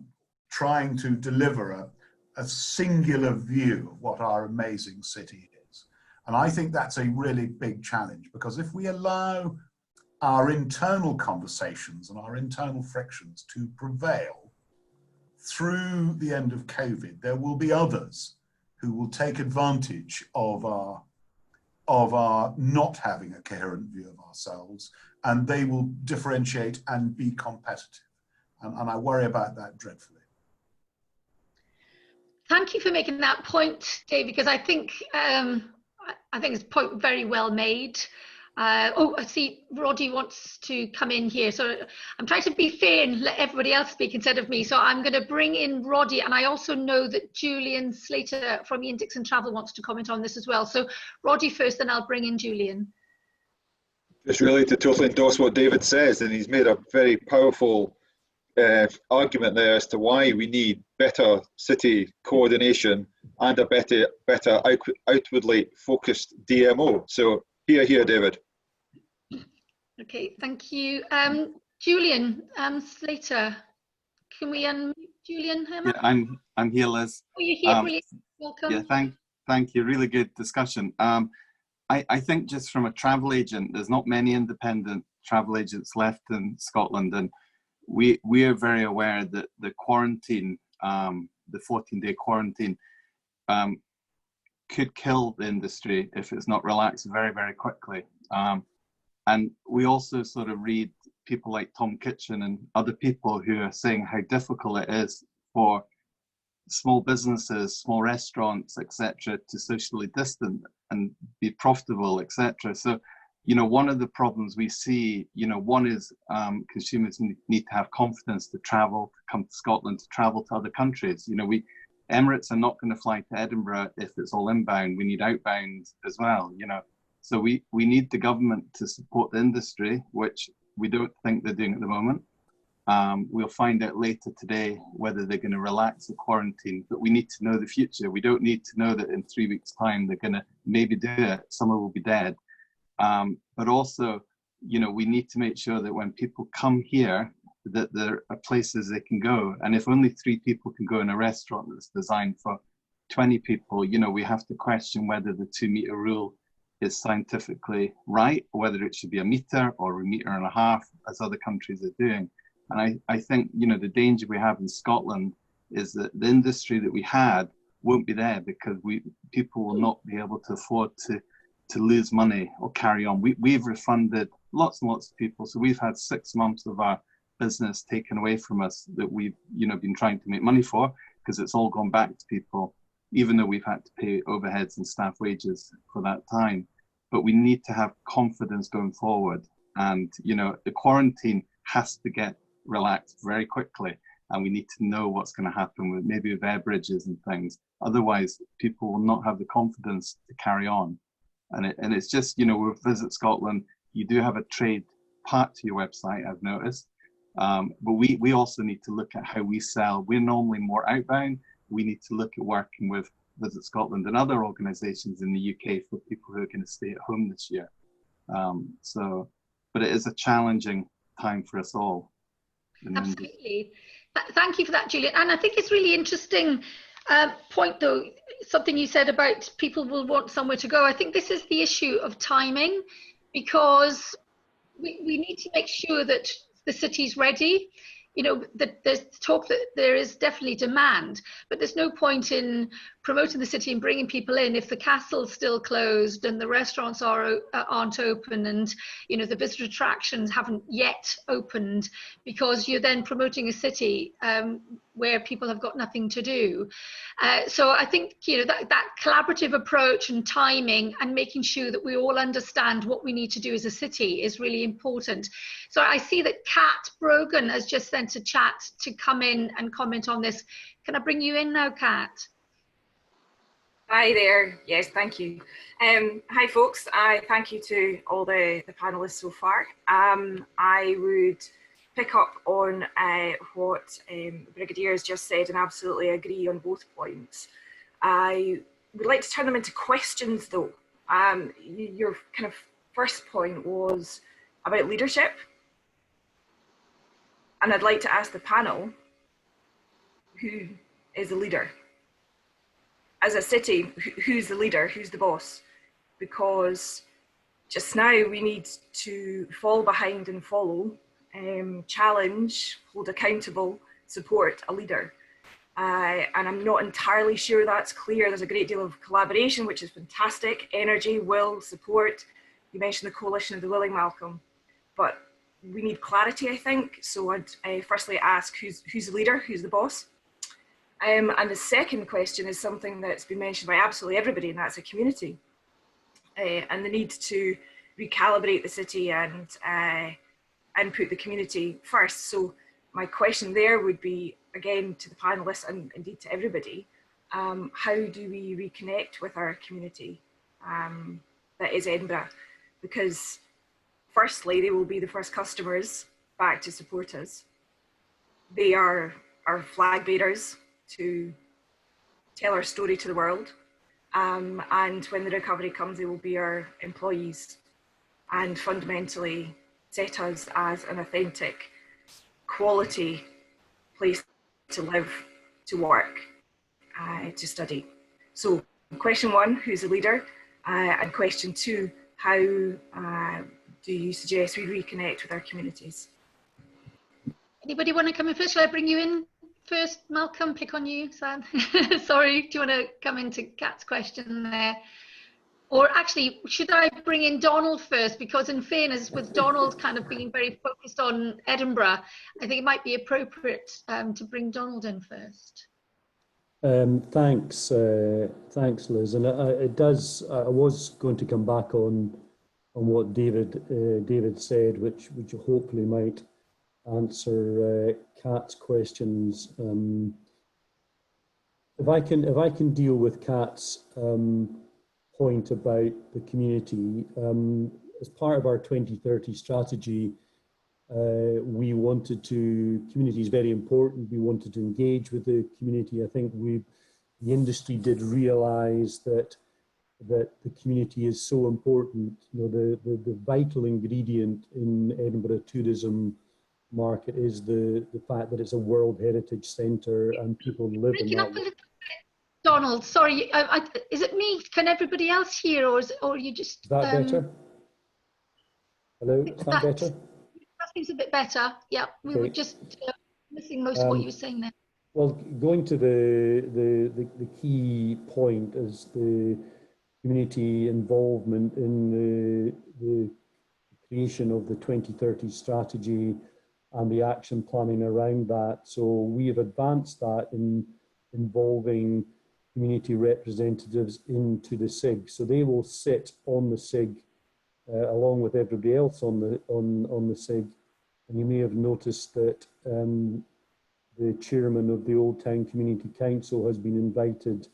trying to deliver a singular view of what our amazing city is. And I think that's a really big challenge, because if we allow our internal conversations and our internal frictions to prevail through the end of COVID, there will be others who will take advantage of our not having a coherent view of ourselves, and they will differentiate and be competitive. And I worry about that dreadfully. Thank you for making that point, Dave, because I think it's a point very well made. I see Roddy wants to come in here. So I'm trying to be fair and let everybody else speak instead of me. So I'm going to bring in Roddy. And I also know that Julian Slatter from Dickson Travel wants to comment on this as well. So Roddy first, then I'll bring in Julian. Just really to totally endorse what David says, and he's made a very powerful argument there as to why we need better city coordination and a better outwardly focused DMO. So here, David. Okay, thank you. Julian, Slatter, can we unmute Julian? Yeah, I'm here, Liz. Oh, you're here, brilliant. Welcome. Yeah, thank you. Really good discussion. I think just from a travel agent, there's not many independent travel agents left in Scotland, and we are very aware that the quarantine, the 14-day quarantine, could kill the industry if it's not relaxed very, very quickly. And we also sort of read people like Tom Kitchen and other people who are saying how difficult it is for small businesses, small restaurants, etc., to socially distance and be profitable, etc. So, you know, one of the problems we see, you know, one is consumers need to have confidence to travel, to come to Scotland, to travel to other countries. You know, Emirates are not going to fly to Edinburgh if it's all inbound. We need outbound as well, you know. So we need the government to support the industry, which we don't think they're doing at the moment. We'll find out later today whether they're going to relax the quarantine, but we need to know the future. We don't need to know that in 3 weeks' time they're going to maybe do it. Someone will be dead. But also, you know, we need to make sure that when people come here, that there are places they can go. And if only 3 people can go in a restaurant that's designed for 20 people, you know, we have to question whether the 2-meter rule is scientifically right, or whether it should be 1 meter or 1.5 meters, as other countries are doing. And I think, you know, the danger we have in Scotland is that the industry that we had won't be there because people will not be able to afford to lose money or carry on. We've refunded lots and lots of people. So we've had 6 months of our business taken away from us that we've, you know, been trying to make money for, because it's all gone back to people, even though we've had to pay overheads and staff wages for that time. But we need to have confidence going forward. And, you know, the quarantine has to get relaxed very quickly. And we need to know what's going to happen with maybe with air bridges and things. Otherwise, people will not have the confidence to carry on. And it's just, you know, with Visit Scotland, you do have a trade part to your website, I've noticed. But we also need to look at how we sell. We're normally more outbound. We need to look at working with Visit Scotland and other organisations in the UK for people who are going to stay at home this year. But it is a challenging time for us all. Absolutely. Thank you for that, Julian. And I think it's really interesting point, though, something you said about people will want somewhere to go. I think this is the issue of timing, because we need to make sure that the city's ready. You know, there's talk that there is definitely demand, but there's no point in promoting the city and bringing people in if the castle's still closed and the restaurants aren't open, and, you know, the visitor attractions haven't yet opened, because you're then promoting a city where people have got nothing to do. So I think, you know, that collaborative approach and timing and making sure that we all understand what we need to do as a city is really important. So I see that Kat Brogan has just sent a chat to come in and comment on this. Can I bring you in now, Kat? Hi there. Yes, thank you. Hi, folks. I thank you to all the panelists so far. I would pick up on what Brigadier has just said and absolutely agree on both points. I would like to turn them into questions, though. Your kind of first point was about leadership. And I'd like to ask the panel, who is the leader? As a city, who's the leader? Who's the boss? Because just now we need to fall behind and follow, challenge, hold accountable, support a leader. And I'm not entirely sure that's clear. There's a great deal of collaboration, which is fantastic. Energy, will, support. You mentioned the coalition of the willing, Malcolm. But we need clarity, I think. So I'd firstly ask who's the leader, who's the boss? And the second question is something that's been mentioned by absolutely everybody, and that's a community. And the need to recalibrate the city and put the community first. So my question there would be, again, to the panelists and indeed to everybody, how do we reconnect with our community that is Edinburgh? Because firstly, they will be the first customers back to support us. They are our flag bearers to tell our story to the world. And when the recovery comes, they will be our employees and fundamentally set us as an authentic, quality place to live, to work, to study. So question one, who's the leader? And question two, how do you suggest we reconnect with our communities? Anybody want to come in first? Shall I bring you in first, Malcolm? Pick on you, Sam. Sorry, do you want to come into Kat's question there? Or actually, should I bring in Donald first? Because in fairness, with Donald kind of being very focused on Edinburgh, I think it might be appropriate to bring Donald in first. Thanks, Liz. And it does. I was going to come back on what David said, which hopefully might answer Kat's questions. If I can deal with Kat's point about the community, as part of our 2030 strategy, we wanted to, community is very important, we wanted to engage with the community. I think the industry did realise that the community is so important. You know, the vital ingredient in Edinburgh tourism market is the fact that it's a World Heritage Centre and people live in that. Donald, sorry, is it me? Can everybody else hear, or you just? Is that better? Hello, is that better? That seems a bit better. Yeah, we were just missing most of what you were saying there. Well, going to the key point is the community involvement in the creation of the 2030 strategy and the action planning around that. So we have advanced that in involving community representatives into the SIG. So they will sit on the SIG along with everybody else on the SIG. And you may have noticed that the chairman of the Old Town Community Council has been invited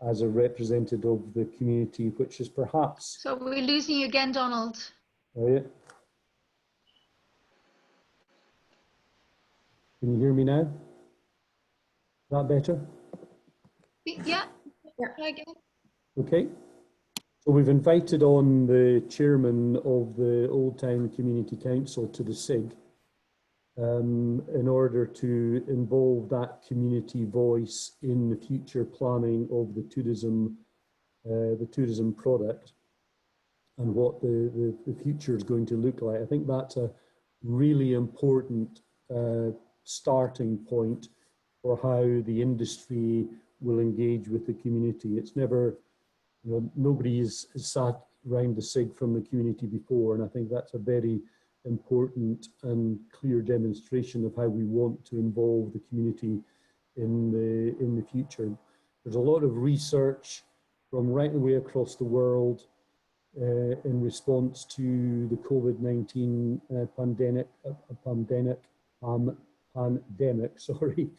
as a representative of the community, which is perhaps... So we're losing you again, Donald. Oh, yeah. Can you hear me now? Is that better? Yeah. Again. Okay. So we've invited on the chairman of the Old Town Community Council to the SIG in order to involve that community voice in the future planning of the tourism product and what the future is going to look like. I think that's a really important starting point for how the industry will engage with the community. It's never, you know, nobody has sat around the SIG from the community before, and I think that's a very important and clear demonstration of how we want to involve the community in the future. There's a lot of research from right the way across the world in response to the COVID-19 pandemic, sorry,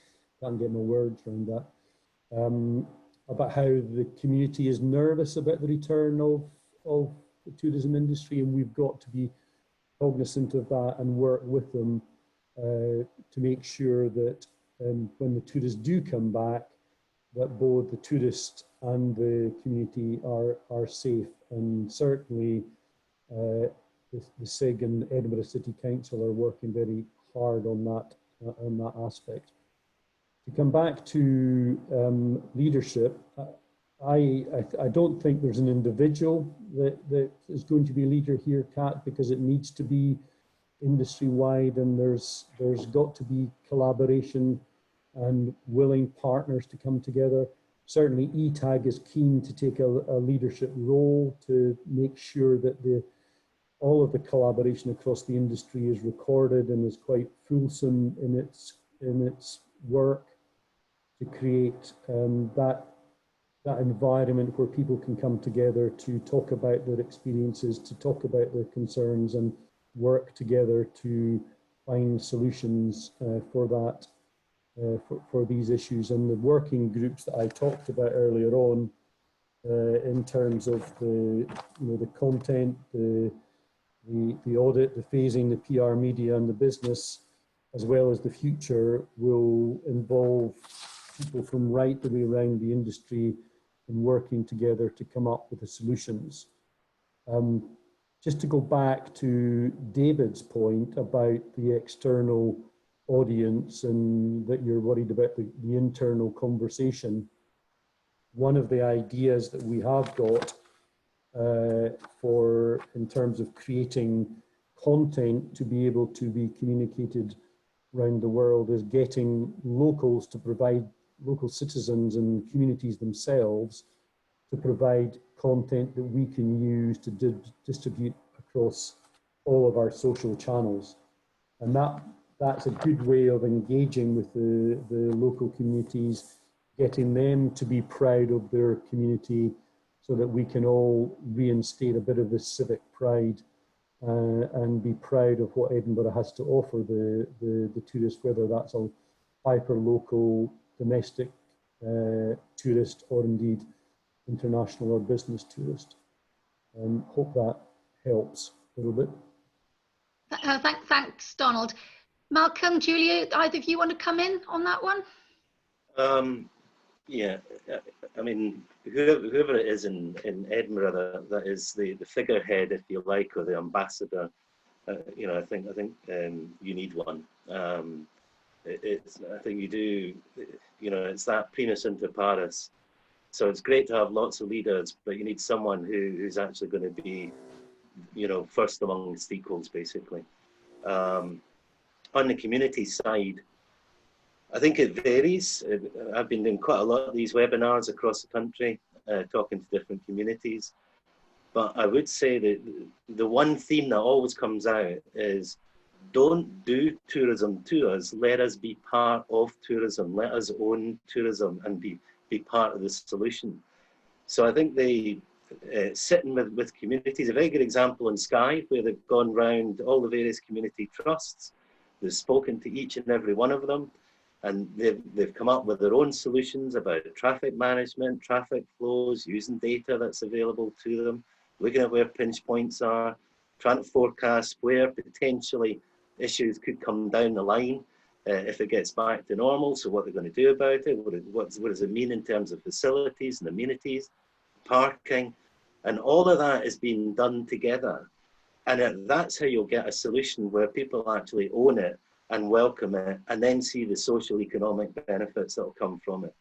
can't get my words around that, about how the community is nervous about the return of the tourism industry, and we've got to be cognizant of that and work with them to make sure that when the tourists do come back, that both the tourists and the community are safe. And certainly the SIG and Edinburgh City Council are working very hard on that aspect. To come back to leadership, I don't think there's an individual that is going to be a leader here, Kat, because it needs to be industry-wide, and there's got to be collaboration and willing partners to come together. Certainly ETAG is keen to take a leadership role to make sure that all of the collaboration across the industry is recorded and is quite fulsome in its work to create that environment where people can come together to talk about their experiences, to talk about their concerns, and work together to find solutions for that, for these issues. And the working groups that I talked about earlier on, in terms of the content, the audit, the phasing, the PR media, and the business, as well as the future, will involve people from right the way around the industry and working together to come up with the solutions. Just to go back to David's point about the external audience and that you're worried about the internal conversation, one of the ideas that we have got in terms of creating content to be able to be communicated around the world is getting locals to provide, local citizens and communities themselves to provide content that we can use to distribute across all of our social channels. And that's a good way of engaging with the local communities, getting them to be proud of their community so that we can all reinstate a bit of this civic pride and be proud of what Edinburgh has to offer the tourists, whether that's a hyper-local, domestic tourist or indeed international or business tourist. Hope that helps a little bit. Thanks, Donald. Malcolm, Julia, either of you want to come in on that one? Yeah, I mean, whoever it is in Edinburgh that is the figurehead, if you like, or the ambassador, you know, I think you need one. I think you do, you know, it's that primus inter pares. So it's great to have lots of leaders, but you need someone who's actually going to be, you know, first amongst equals, basically. On the community side, I think it varies. I've been doing quite a lot of these webinars across the country, talking to different communities. But I would say that the one theme that always comes out is don't do tourism to us. Let us be part of tourism. Let us own tourism and be part of the solution. So I think they sitting with communities, a very good example in Skye, where they've gone round all the various community trusts. They've spoken to each and every one of them, and they've come up with their own solutions about traffic management, traffic flows, using data that's available to them, looking at where pinch points are, trying to forecast where potentially issues could come down the line if it gets back to normal. So what they're going to do about it, what does it mean in terms of facilities and amenities, parking, and all of that is being done together. And that's how you'll get a solution where people actually own it and welcome it, and then see the social economic benefits that will come from it.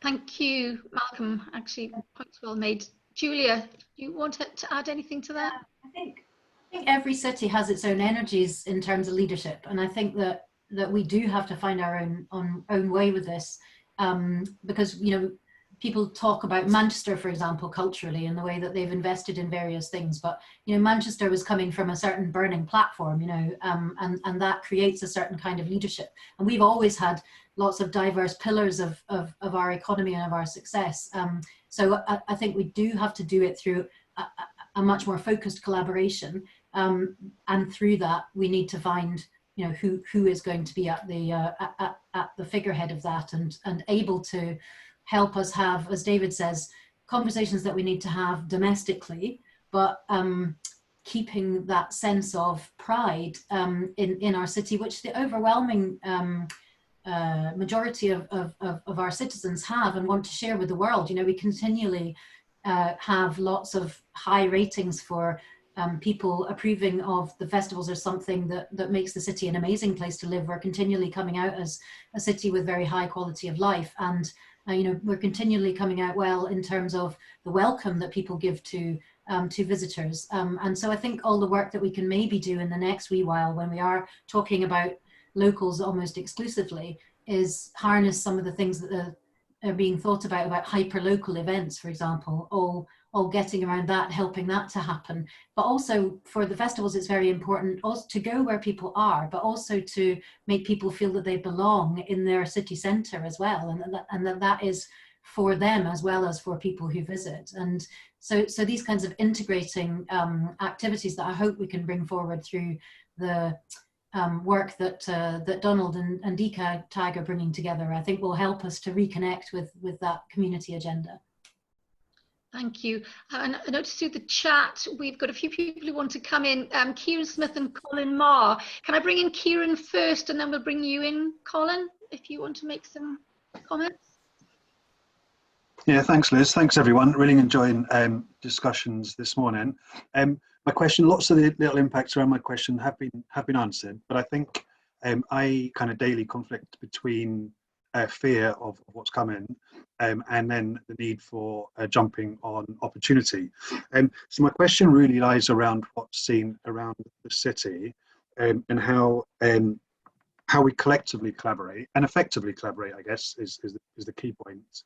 Thank you, Malcolm. Actually, points well made. Julia, do you want to add anything to that? I think every city has its own energies in terms of leadership, and I think that we do have to find our own way with this, because, you know, people talk about Manchester, for example, culturally, and the way that they've invested in various things. But, you know, Manchester was coming from a certain burning platform, you know, and that creates a certain kind of leadership. And we've always had lots of diverse pillars of our economy and of our success. So I think we do have to do it through a much more focused collaboration. And through that, we need to find, you know, who is going to be at the figurehead of that and able to help us have, as David says, conversations that we need to have domestically, but keeping that sense of pride in our city, which the overwhelming majority of our citizens have and want to share with the world. You know, we continually have lots of high ratings for people approving of the festivals as something that makes the city an amazing place to live. We're continually coming out as a city with very high quality of life, and you know, we're continually coming out well in terms of the welcome that people give to visitors. And so I think all the work that we can maybe do in the next wee while, when we are talking about locals almost exclusively, is harness some of the things that are being thought about hyper-local events, for example, all getting around that, helping that to happen. But also for the festivals, it's very important also to go where people are, but also to make people feel that they belong in their city centre as well, and that is for them as well as for people who visit. And so these kinds of integrating activities that I hope we can bring forward through the work that Donald and Dika Tag are bringing together, I think will help us to reconnect with that community agenda. Thank you. And I noticed through the chat, we've got a few people who want to come in. Kieran Smith and Colin Marr. Can I bring in Kieran first and then we'll bring you in, Colin? if you want to make some comments. Yeah, thanks, Liz. Thanks, everyone. Really enjoying discussions this morning. My question, lots of the little impacts around my question have been answered, but I think I kind of daily conflict between fear of what's coming and then the need for jumping on opportunity. So my question really lies around what's seen around the city and how we collectively collaborate and effectively collaborate, I guess, is the key point,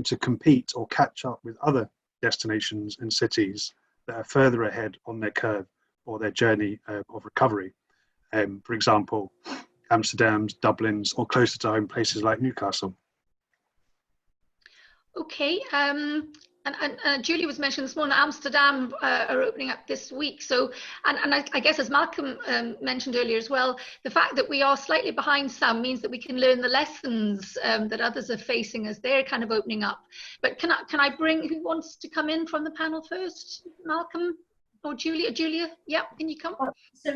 to compete or catch up with other destinations and cities that are further ahead on their curve or their journey of recovery. For example, Amsterdam's, Dublin's, or closer to home places like Newcastle. Okay, and Julie was mentioning this morning, Amsterdam are opening up this week. So, and I guess as Malcolm mentioned earlier as well, the fact that we are slightly behind some means that we can learn the lessons that others are facing as they're kind of opening up. But can I bring, who wants to come in from the panel first? Malcolm or Julia? Julia, yeah, can you come?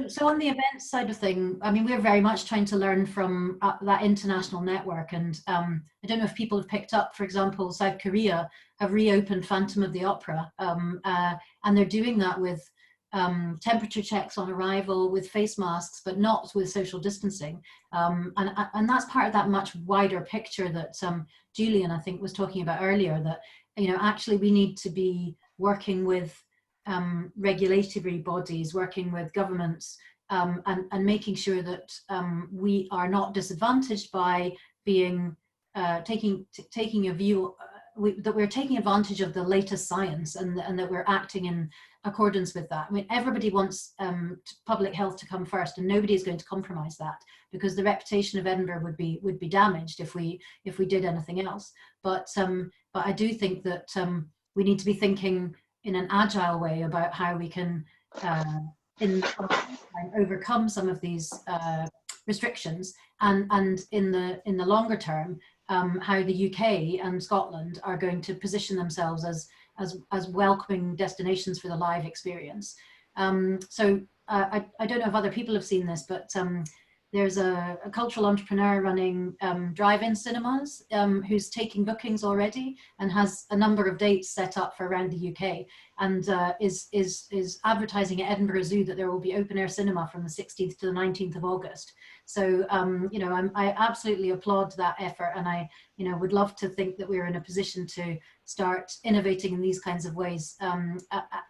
So on the events side of thing, I mean, we're very much trying to learn from that international network. And I don't know if people have picked up, for example, South Korea have reopened Phantom of the Opera. And they're doing that with temperature checks on arrival, with face masks, but not with social distancing. And that's part of that much wider picture that Julian, I think, was talking about earlier, that, you know, actually we need to be working with regulatory bodies, working with governments, and making sure that we are not disadvantaged by being taking a view that we're taking advantage of the latest science, and that we're acting in accordance with that. I mean, everybody wants public health to come first, and nobody is going to compromise that, because the reputation of Edinburgh would be damaged if we did anything else. But I do think that we need to be thinking in an agile way about how we can overcome some of these restrictions, and in the longer term, how the UK and Scotland are going to position themselves as welcoming destinations for the live experience. So I don't know if other people have seen this, but there's a cultural entrepreneur running drive-in cinemas who's taking bookings already and has a number of dates set up for around the UK, and is advertising at Edinburgh Zoo that there will be open air cinema from the 16th to the 19th of August. So you know, I absolutely applaud that effort, and I, you know, would love to think that we're in a position to start innovating in these kinds of ways at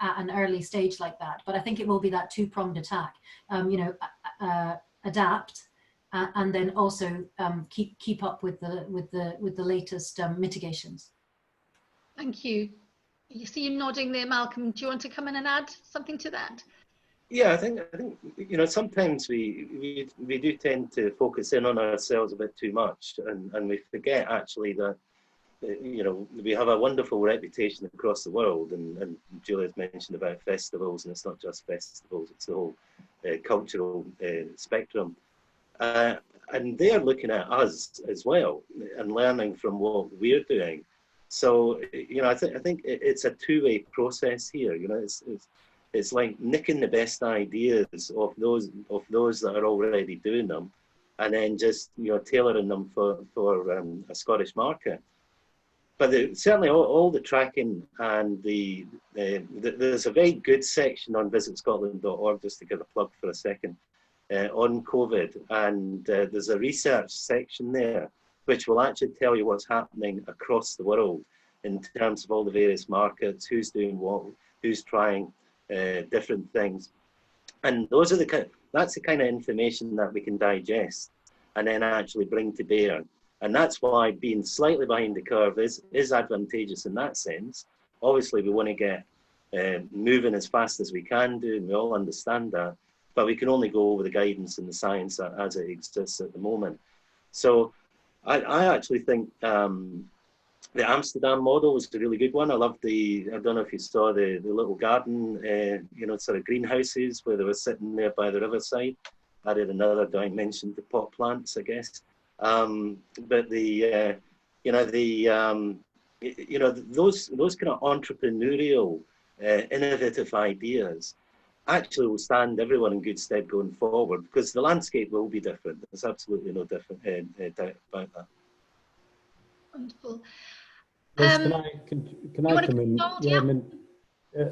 an early stage like that. But I think it will be that two-pronged attack. You know, adapt, and then also keep up with the latest mitigations. Thank you. You see you nodding there, Malcolm. Do you want to come in and add something to that? Yeah, I think you know, sometimes we do tend to focus in on ourselves a bit too much, and we forget actually that you know, we have a wonderful reputation across the world, and Julia's mentioned about festivals, and it's not just festivals, it's the whole cultural spectrum, and they are looking at us as well and learning from what we're doing. So you know, I think it's a two-way process here. You know, it's like nicking the best ideas of those that are already doing them, and then just, you know, tailoring them for a Scottish market. But certainly all the tracking, and there's a very good section on visitscotland.org, just to give a plug for a second, on COVID, and there's a research section there which will actually tell you what's happening across the world in terms of all the various markets, who's doing what, who's trying different things, and that's the kind of information that we can digest and then actually bring to bear. And that's why being slightly behind the curve is advantageous in that sense. Obviously, we want to get moving as fast as we can do, and we all understand that, but we can only go with the guidance and the science as it exists at the moment. So I actually think the Amsterdam model was a really good one. I loved I don't know if you saw the little garden, you know, sort of greenhouses where they were sitting there by the riverside. Added another dimension to pot plants, I guess. But those kind of entrepreneurial, innovative ideas actually will stand everyone in good stead going forward, because the landscape will be different. There's absolutely no different doubt about that. Wonderful. Liz, can I come in? Yeah, I mean,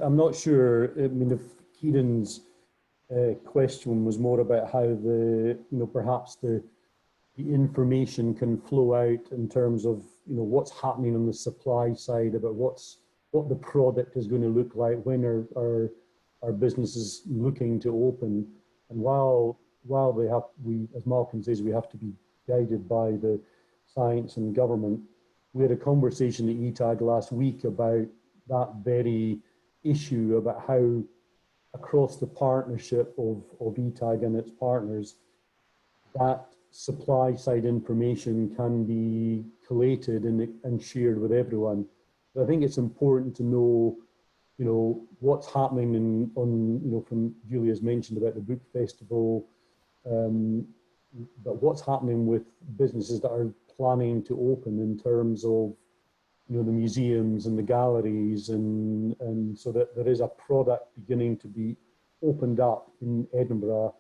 I'm not sure. I mean, if Kieran's question was more about how perhaps the information can flow out in terms of what's happening on the supply side about what the product is going to look like when our business is looking to open. And while we, as Malcolm says, we have to be guided by the science and government. We had a conversation at ETAG last week about that very issue, about how across the partnership of ETAG and its partners, that supply side information can be collated and shared with everyone. But I think it's important to know, what's happening from Julia's mentioned about the book festival, but what's happening with businesses that are planning to open in terms of the museums and the galleries, and so that there is a product beginning to be opened up in Edinburgh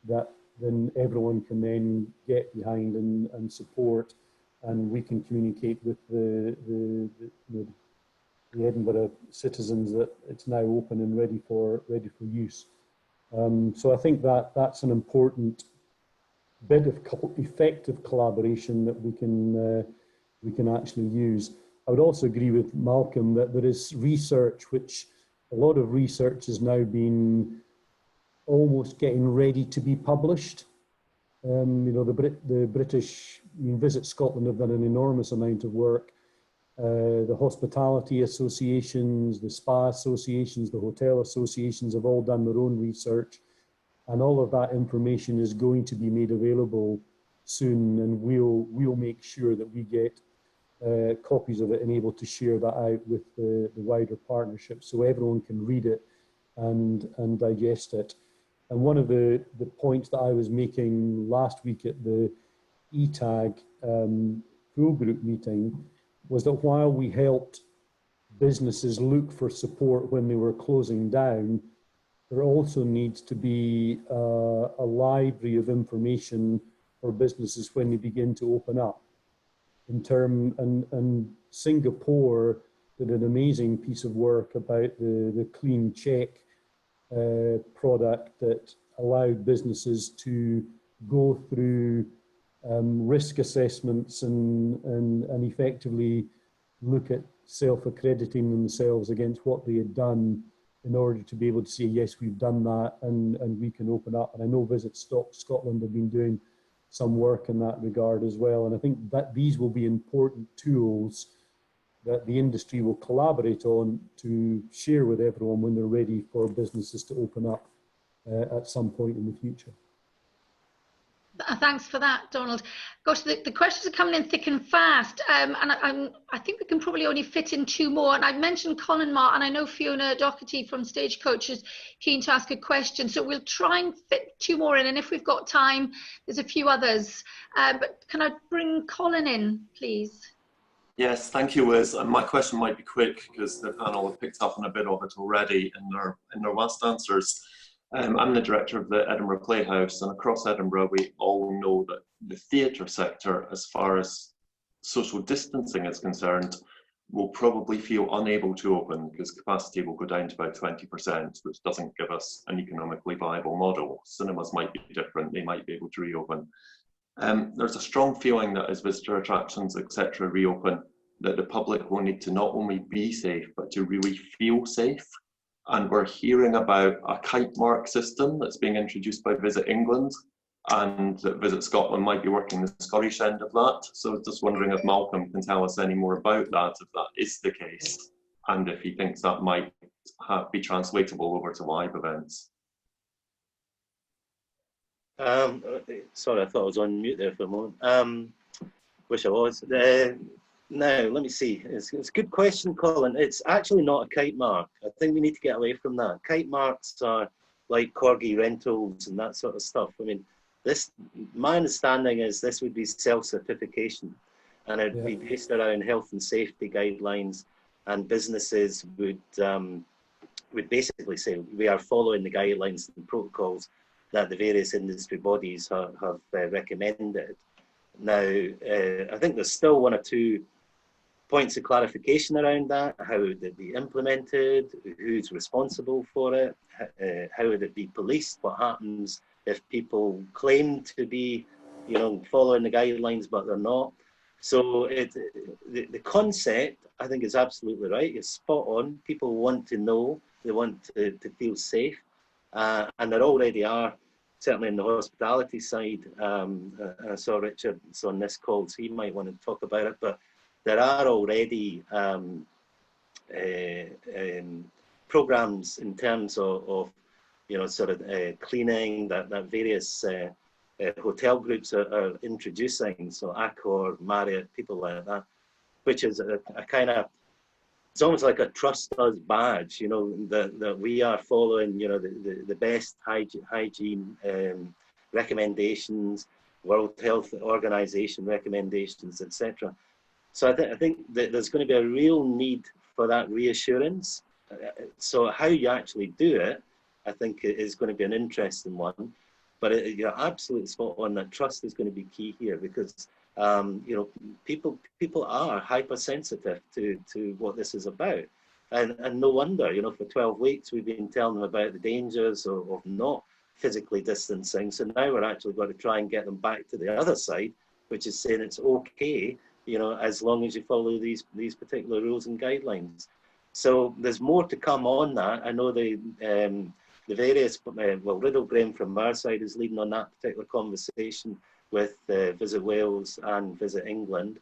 that then everyone can then get behind and support, and we can communicate with the Edinburgh citizens that it's now open and ready for use. So I think that's an important bit of effective collaboration that we can actually use. I would also agree with Malcolm that there is research, which a lot of research is now being almost getting ready to be published. The British Visit Scotland have done an enormous amount of work. The hospitality associations, the spa associations, the hotel associations have all done their own research, and all of that information is going to be made available soon, and we'll make sure that we get copies of it and able to share that out with the wider partnership so everyone can read it and digest it. And one of the points that I was making last week at the ETAG full group meeting was that while we helped businesses look for support when they were closing down, there also needs to be a library of information for businesses when they begin to open up. And Singapore did an amazing piece of work about the clean check product that allowed businesses to go through risk assessments and effectively look at self-accrediting themselves against what they had done in order to be able to say, yes, we've done that and we can open up. And I know Visit Scotland have been doing some work in that regard as well. And I think that these will be important tools that the industry will collaborate on to share with everyone when they're ready for businesses to open up at some point in the future. Thanks for that, Donald. Gosh, the questions are coming in thick and fast, and I think we can probably only fit in two more. And I mentioned Colin Marr, and I know Fiona Doherty from Stagecoach is keen to ask a question, so we'll try and fit two more in, and if we've got time, there's a few others. But can I bring Colin in, please? Yes, thank you, Liz. And my question might be quick because the panel have picked up on a bit of it already in their last answers. I'm the director of the Edinburgh Playhouse, and across Edinburgh we all know that the theatre sector, as far as social distancing is concerned, will probably feel unable to open because capacity will go down to about 20%, which doesn't give us an economically viable model. Cinemas might be different, they might be able to reopen. There's a strong feeling that as visitor attractions, etc., reopen, that the public will need to not only be safe, but to really feel safe. And we're hearing about a kite mark system that's being introduced by Visit England, and that Visit Scotland might be working the Scottish end of that. So just wondering if Malcolm can tell us any more about that, if that is the case, and if he thinks that might be translatable over to live events. Sorry, I thought I was on mute there for a moment. Wish I was. Now, let me see. It's a good question, Colin. It's actually not a kite mark. I think we need to get away from that. Kite marks are like corgi rentals and that sort of stuff. I mean, my understanding is this would be self-certification, and it'd be based around health and safety guidelines, and businesses would would basically say we are following the guidelines and protocols that the various industry bodies have recommended. Now, I think there's still one or two points of clarification around that. How would it be implemented? Who's responsible for it? How would it be policed? What happens if people claim to be, following the guidelines, but they're not? So the concept, I think, is absolutely right. It's spot on. People want to know. They want to feel safe. And there already are, certainly in the hospitality side, and I saw Richard's on this call, so he might want to talk about it, but there are already programs in terms of cleaning that various hotel groups are introducing. So Accor, Marriott, people like that, which is a kind of, it's almost like a trust us badge, that we are following, the best hygiene recommendations, World Health Organization recommendations, etc. So I think that there's going to be a real need for that reassurance. So how you actually do it, I think, is going to be an interesting one. But you're absolutely spot on that trust is going to be key here, because people are hypersensitive to what this is about, and no wonder. For 12 weeks we've been telling them about the dangers of not physically distancing. So now we're actually going to try and get them back to the other side, which is saying it's okay, as long as you follow these particular rules and guidelines. So there's more to come on that. I know the various, Riddlebrain from our side is leading on that particular conversation with Visit Wales and Visit England,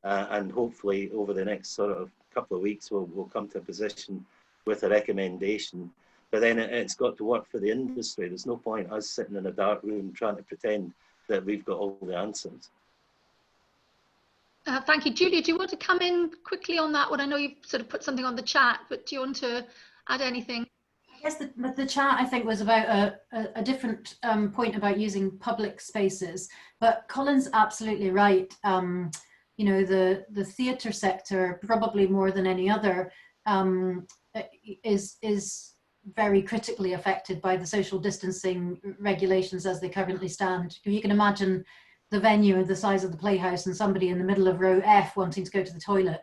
and hopefully over the next sort of couple of weeks we'll come to a position with a recommendation. But then it's got to work for the industry. There's no point us sitting in a dark room trying to pretend that we've got all the answers. Thank you. Julia, do you want to come in quickly on that one? I know you've sort of put something on the chat, but do you want to add anything? Yes, the chat, I think, was about a different point about using public spaces, but Colin's absolutely right. The theatre sector, probably more than any other, is very critically affected by the social distancing regulations as they currently stand. You can imagine the venue the size of the Playhouse and somebody in the middle of row F wanting to go to the toilet,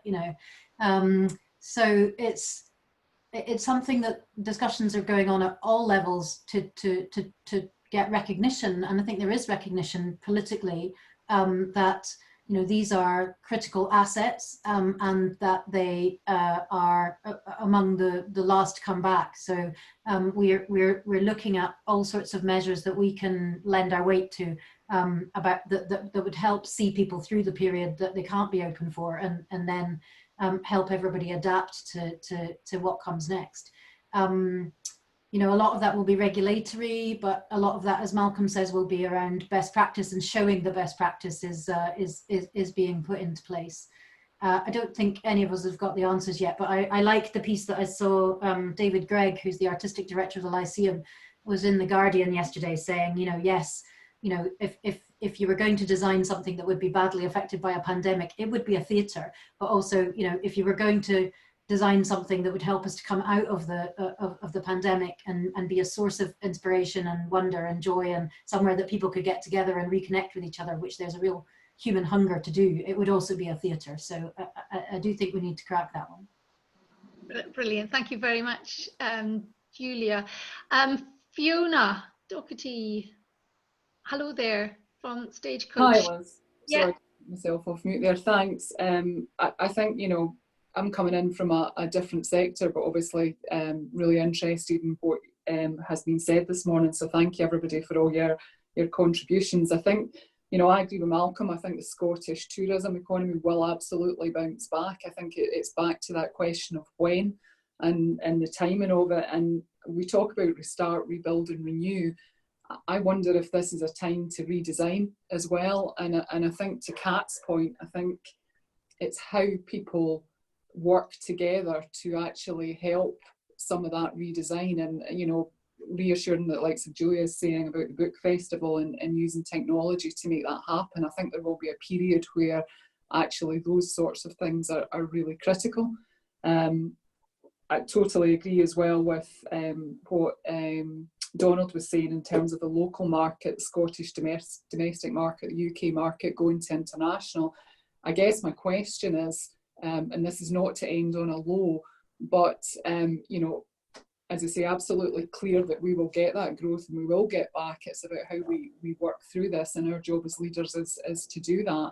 so it's something that discussions are going on at all levels to get recognition, and I think there is recognition politically that these are critical assets, and that they are among the last to come back. So we're looking at all sorts of measures that we can lend our weight to, about that would help see people through the period that they can't be open for, and then help everybody adapt to what comes next. A lot of that will be regulatory, but a lot of that, as Malcolm says, will be around best practice and showing the best practice is being put into place. I don't think any of us have got the answers yet, but I like the piece that I saw. David Gregg, who's the artistic director of the Lyceum, was in The Guardian yesterday saying, yes, if you were going to design something that would be badly affected by a pandemic, it would be a theatre. But also, if you were going to design something that would help us to come out of the pandemic and be a source of inspiration and wonder and joy, and somewhere that people could get together and reconnect with each other, which there's a real human hunger to do, it would also be a theatre. So I do think we need to crack that one. Brilliant. Thank you very much, Julia. Fiona Doherty, hello there from Stagecoach. Hi, Liz. Sorry, myself off mute there. Thanks. I think, I'm coming in from a different sector, but obviously really interested in what has been said this morning. So thank you, everybody, for all your contributions. I think, I agree with Malcolm. I think the Scottish tourism economy will absolutely bounce back. I think it's back to that question of when and the timing of it. And we talk about restart, rebuild and renew. I wonder if this is a time to redesign as well. And I think, to Kat's point, I think it's how people work together to actually help some of that redesign, and reassuring that, like Julia is saying about the book festival and using technology to make that happen. I think there will be a period where actually those sorts of things are really critical. I totally agree as well with what Donald was saying in terms of the local market, the Scottish domestic market, the UK market going to international. I guess my question is, and this is not to end on a low, but you know, as I say, absolutely clear that we will get that growth and we will get back. It's about how we work through this, and our job as leaders is to do that.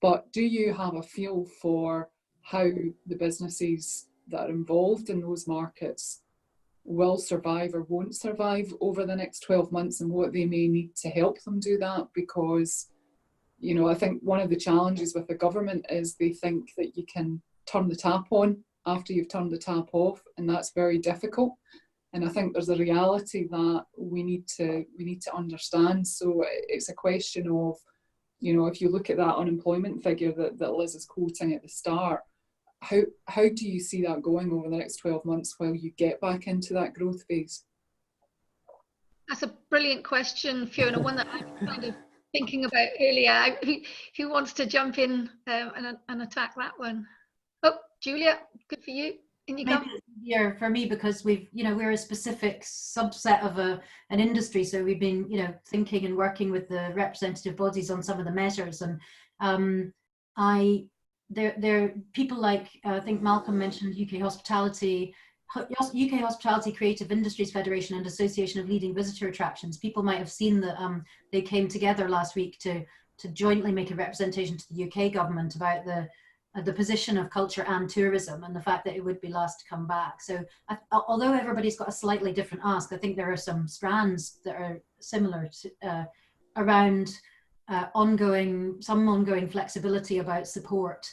But do you have a feel for how the businesses that are involved in those markets will survive or won't survive over the next 12 months, and what they may need to help them do that? Because, you know, I think one of the challenges with the government is they think that you can turn the tap on after you've turned the tap off, and that's very difficult. And I think there's a reality that we need to understand. So it's a question of, you know, if you look at that unemployment figure that Liz is quoting at the start, how do you see that going over the next 12 months while you get back into that growth phase? That's a brilliant question, Fiona, one that I was kind of thinking about earlier. Who wants to jump in and attack that one? Oh, Julia, good for you. Maybe it's easier for me because we're a specific subset of an industry, so we've been thinking and working with the representative bodies on some of the measures, and there are people like I think Malcolm mentioned UK Hospitality Creative Industries Federation and Association of Leading Visitor Attractions. People might have seen that they came together last week to jointly make a representation to the UK government about the position of culture and tourism and the fact that it would be last to come back. So although everybody's got a slightly different ask, I think there are some strands that are similar to, around ongoing flexibility about support,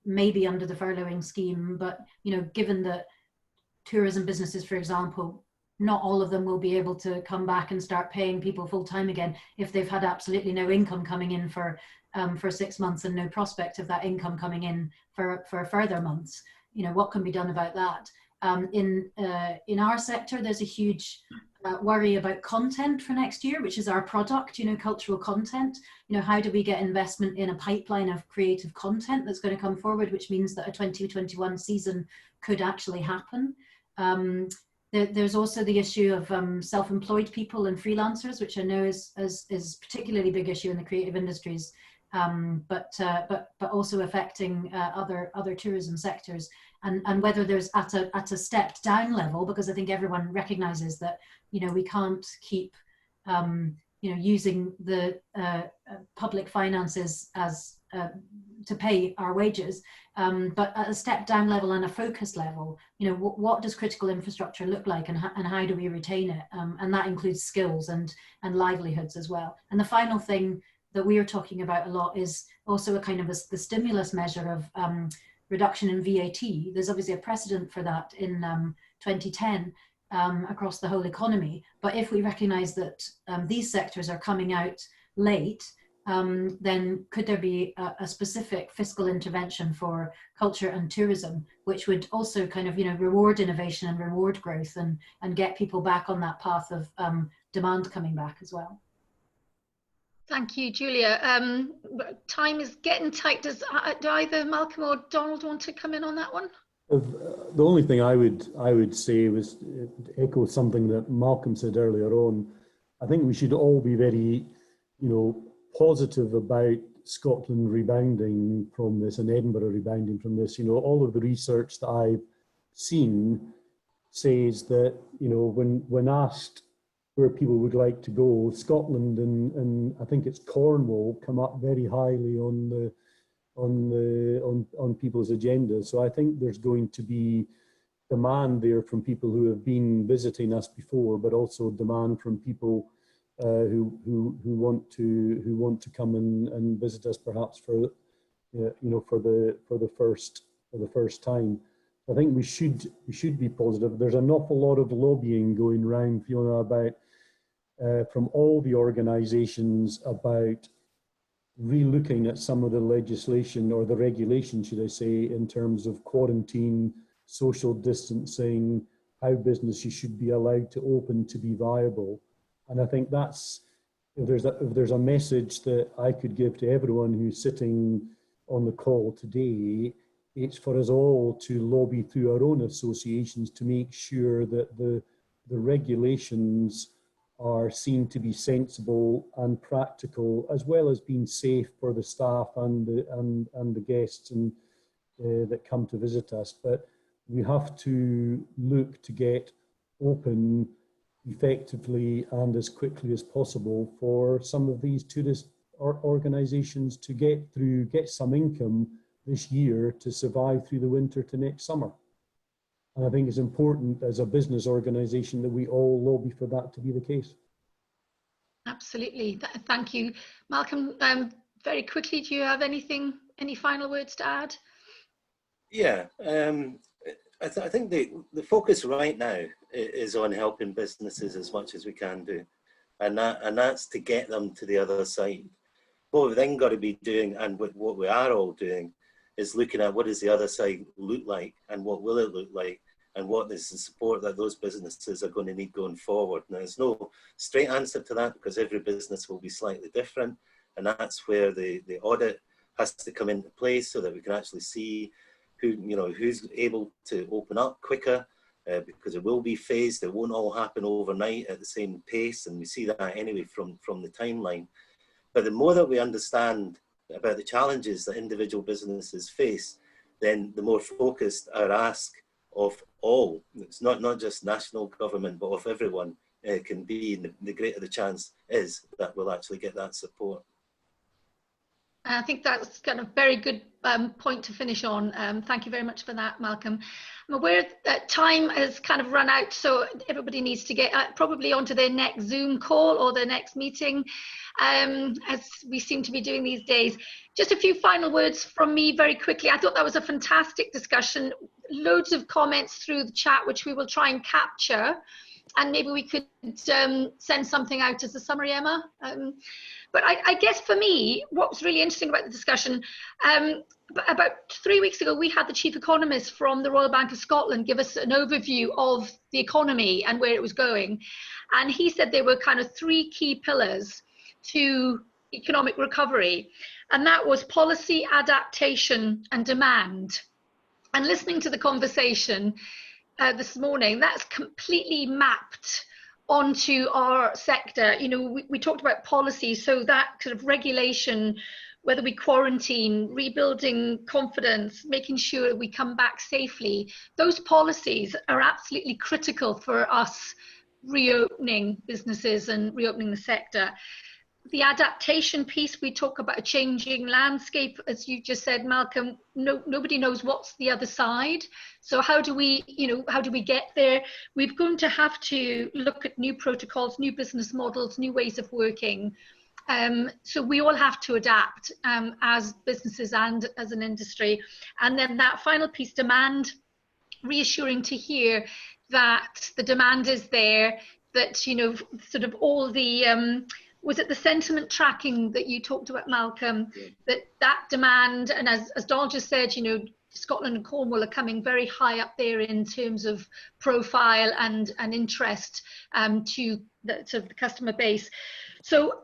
maybe under the furloughing scheme. But given that tourism businesses, for example, not all of them will be able to come back and start paying people full time again if they've had absolutely no income coming in for 6 months and no prospect of that income coming in for further months. What can be done about that? In our sector, there's a huge worry about content for next year, which is our product, cultural content. How do we get investment in a pipeline of creative content that's going to come forward, which means that a 2021 season could actually happen. There's also the issue of self-employed people and freelancers, which I know is particularly big issue in the creative industries, but also affecting other tourism sectors, and whether there's at a stepped down level, because I think everyone recognises that we can't keep using the public finances as to pay our wages, but at a step down level and a focus level, what does critical infrastructure look like, and how do we retain it? And that includes skills and livelihoods as well. And the final thing that we are talking about a lot is also a kind of the stimulus measure of reduction in VAT. There's obviously a precedent for that in 2010 across the whole economy. But if we recognise that these sectors are coming out late, then could there be a specific fiscal intervention for culture and tourism, which would also kind of reward innovation and reward growth and get people back on that path of demand coming back as well? Thank you, Julia. Time is getting tight. Do either Malcolm or Donald want to come in on that one? The only thing I would say was echo something that Malcolm said earlier on. I think we should all be very, positive about Scotland rebounding from this and Edinburgh rebounding from this. All of the research that I've seen says that, when asked where people would like to go, Scotland and I think it's Cornwall come up very highly on people's agendas. So I think there's going to be demand there from people who have been visiting us before, but also demand from people who want to come and visit us perhaps for the first time. I think we should be positive. There's an awful lot of lobbying going around, Fiona, about from all the organisations about re-looking at some of the legislation or the regulation, should I say, in terms of quarantine, social distancing, how businesses should be allowed to open to be viable. And I think that's, if there's a message that I could give to everyone who's sitting on the call today, it's for us all to lobby through our own associations to make sure that the regulations are seen to be sensible and practical, as well as being safe for the staff and the guests and that come to visit us. But we have to look to get open effectively and as quickly as possible for some of these tourist organisations to get some income this year to survive through the winter to next summer. And I think it's important as a business organisation that we all lobby for that to be the case. Absolutely. Thank you. Malcolm, very quickly, do you have any final words to add? Yeah, I think the focus right now is on helping businesses as much as we can do. And that's to get them to the other side. What we've then got to be doing, and what we are all doing, is looking at what does the other side look like, and what will it look like, and what is the support that those businesses are going to need going forward. Now, there's no straight answer to that because every business will be slightly different, and that's where the audit has to come into place so that we can actually see who's able to open up quicker, because it will be phased. It won't all happen overnight at the same pace, and we see that anyway from the timeline. But the more that we understand about the challenges that individual businesses face, then the more focused our ask of all, it's not just national government, but of everyone can be, and the greater the chance is that we'll actually get that support. I think that's kind of very good point to finish on. Thank you very much for that, Malcolm. I'm aware that time has kind of run out, so everybody needs to get probably onto their next Zoom call or their next meeting, as we seem to be doing these days. Just a few final words from me very quickly. I thought that was a fantastic discussion. Loads of comments through the chat, which we will try and capture. And maybe we could send something out as a summary, Emma. But I guess for me, what was really interesting about the discussion, about 3 weeks ago, we had the chief economist from the Royal Bank of Scotland give us an overview of the economy and where it was going. And he said there were kind of 3 key pillars to economic recovery. And that was policy, adaptation, and demand. And listening to the conversation this morning, that's completely mapped onto our sector. We talked about policy, so that kind of regulation, whether we quarantine, rebuilding confidence, making sure we come back safely, those policies are absolutely critical for us reopening businesses and reopening the sector. The adaptation piece, we talk about a changing landscape, as you just said, Malcolm. Nobody knows what's the other side. So how do we get there? We're going to have to look at new protocols, new business models, new ways of working. So we all have to adapt as businesses and as an industry. And then that final piece, demand, reassuring to hear that the demand is there, that, sort of all the, was it the sentiment tracking that you talked about, Malcolm? Yeah. That demand, and as Donald just said, Scotland and Cornwall are coming very high up there in terms of profile and interest to the customer base. So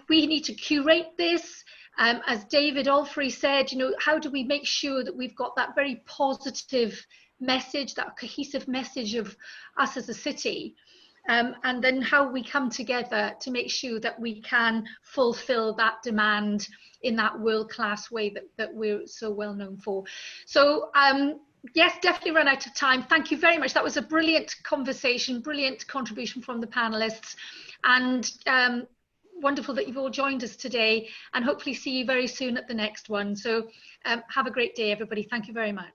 we need to curate this. As David Alfrey said, how do we make sure that we've got that very positive message, that cohesive message of us as a city? And then how we come together to make sure that we can fulfill that demand in that world-class way that we're so well known for. So yes, definitely run out of time. Thank you very much. That was a brilliant conversation, brilliant contribution from the panelists, and wonderful that you've all joined us today, and hopefully see you very soon at the next one. So have a great day, everybody. Thank you very much.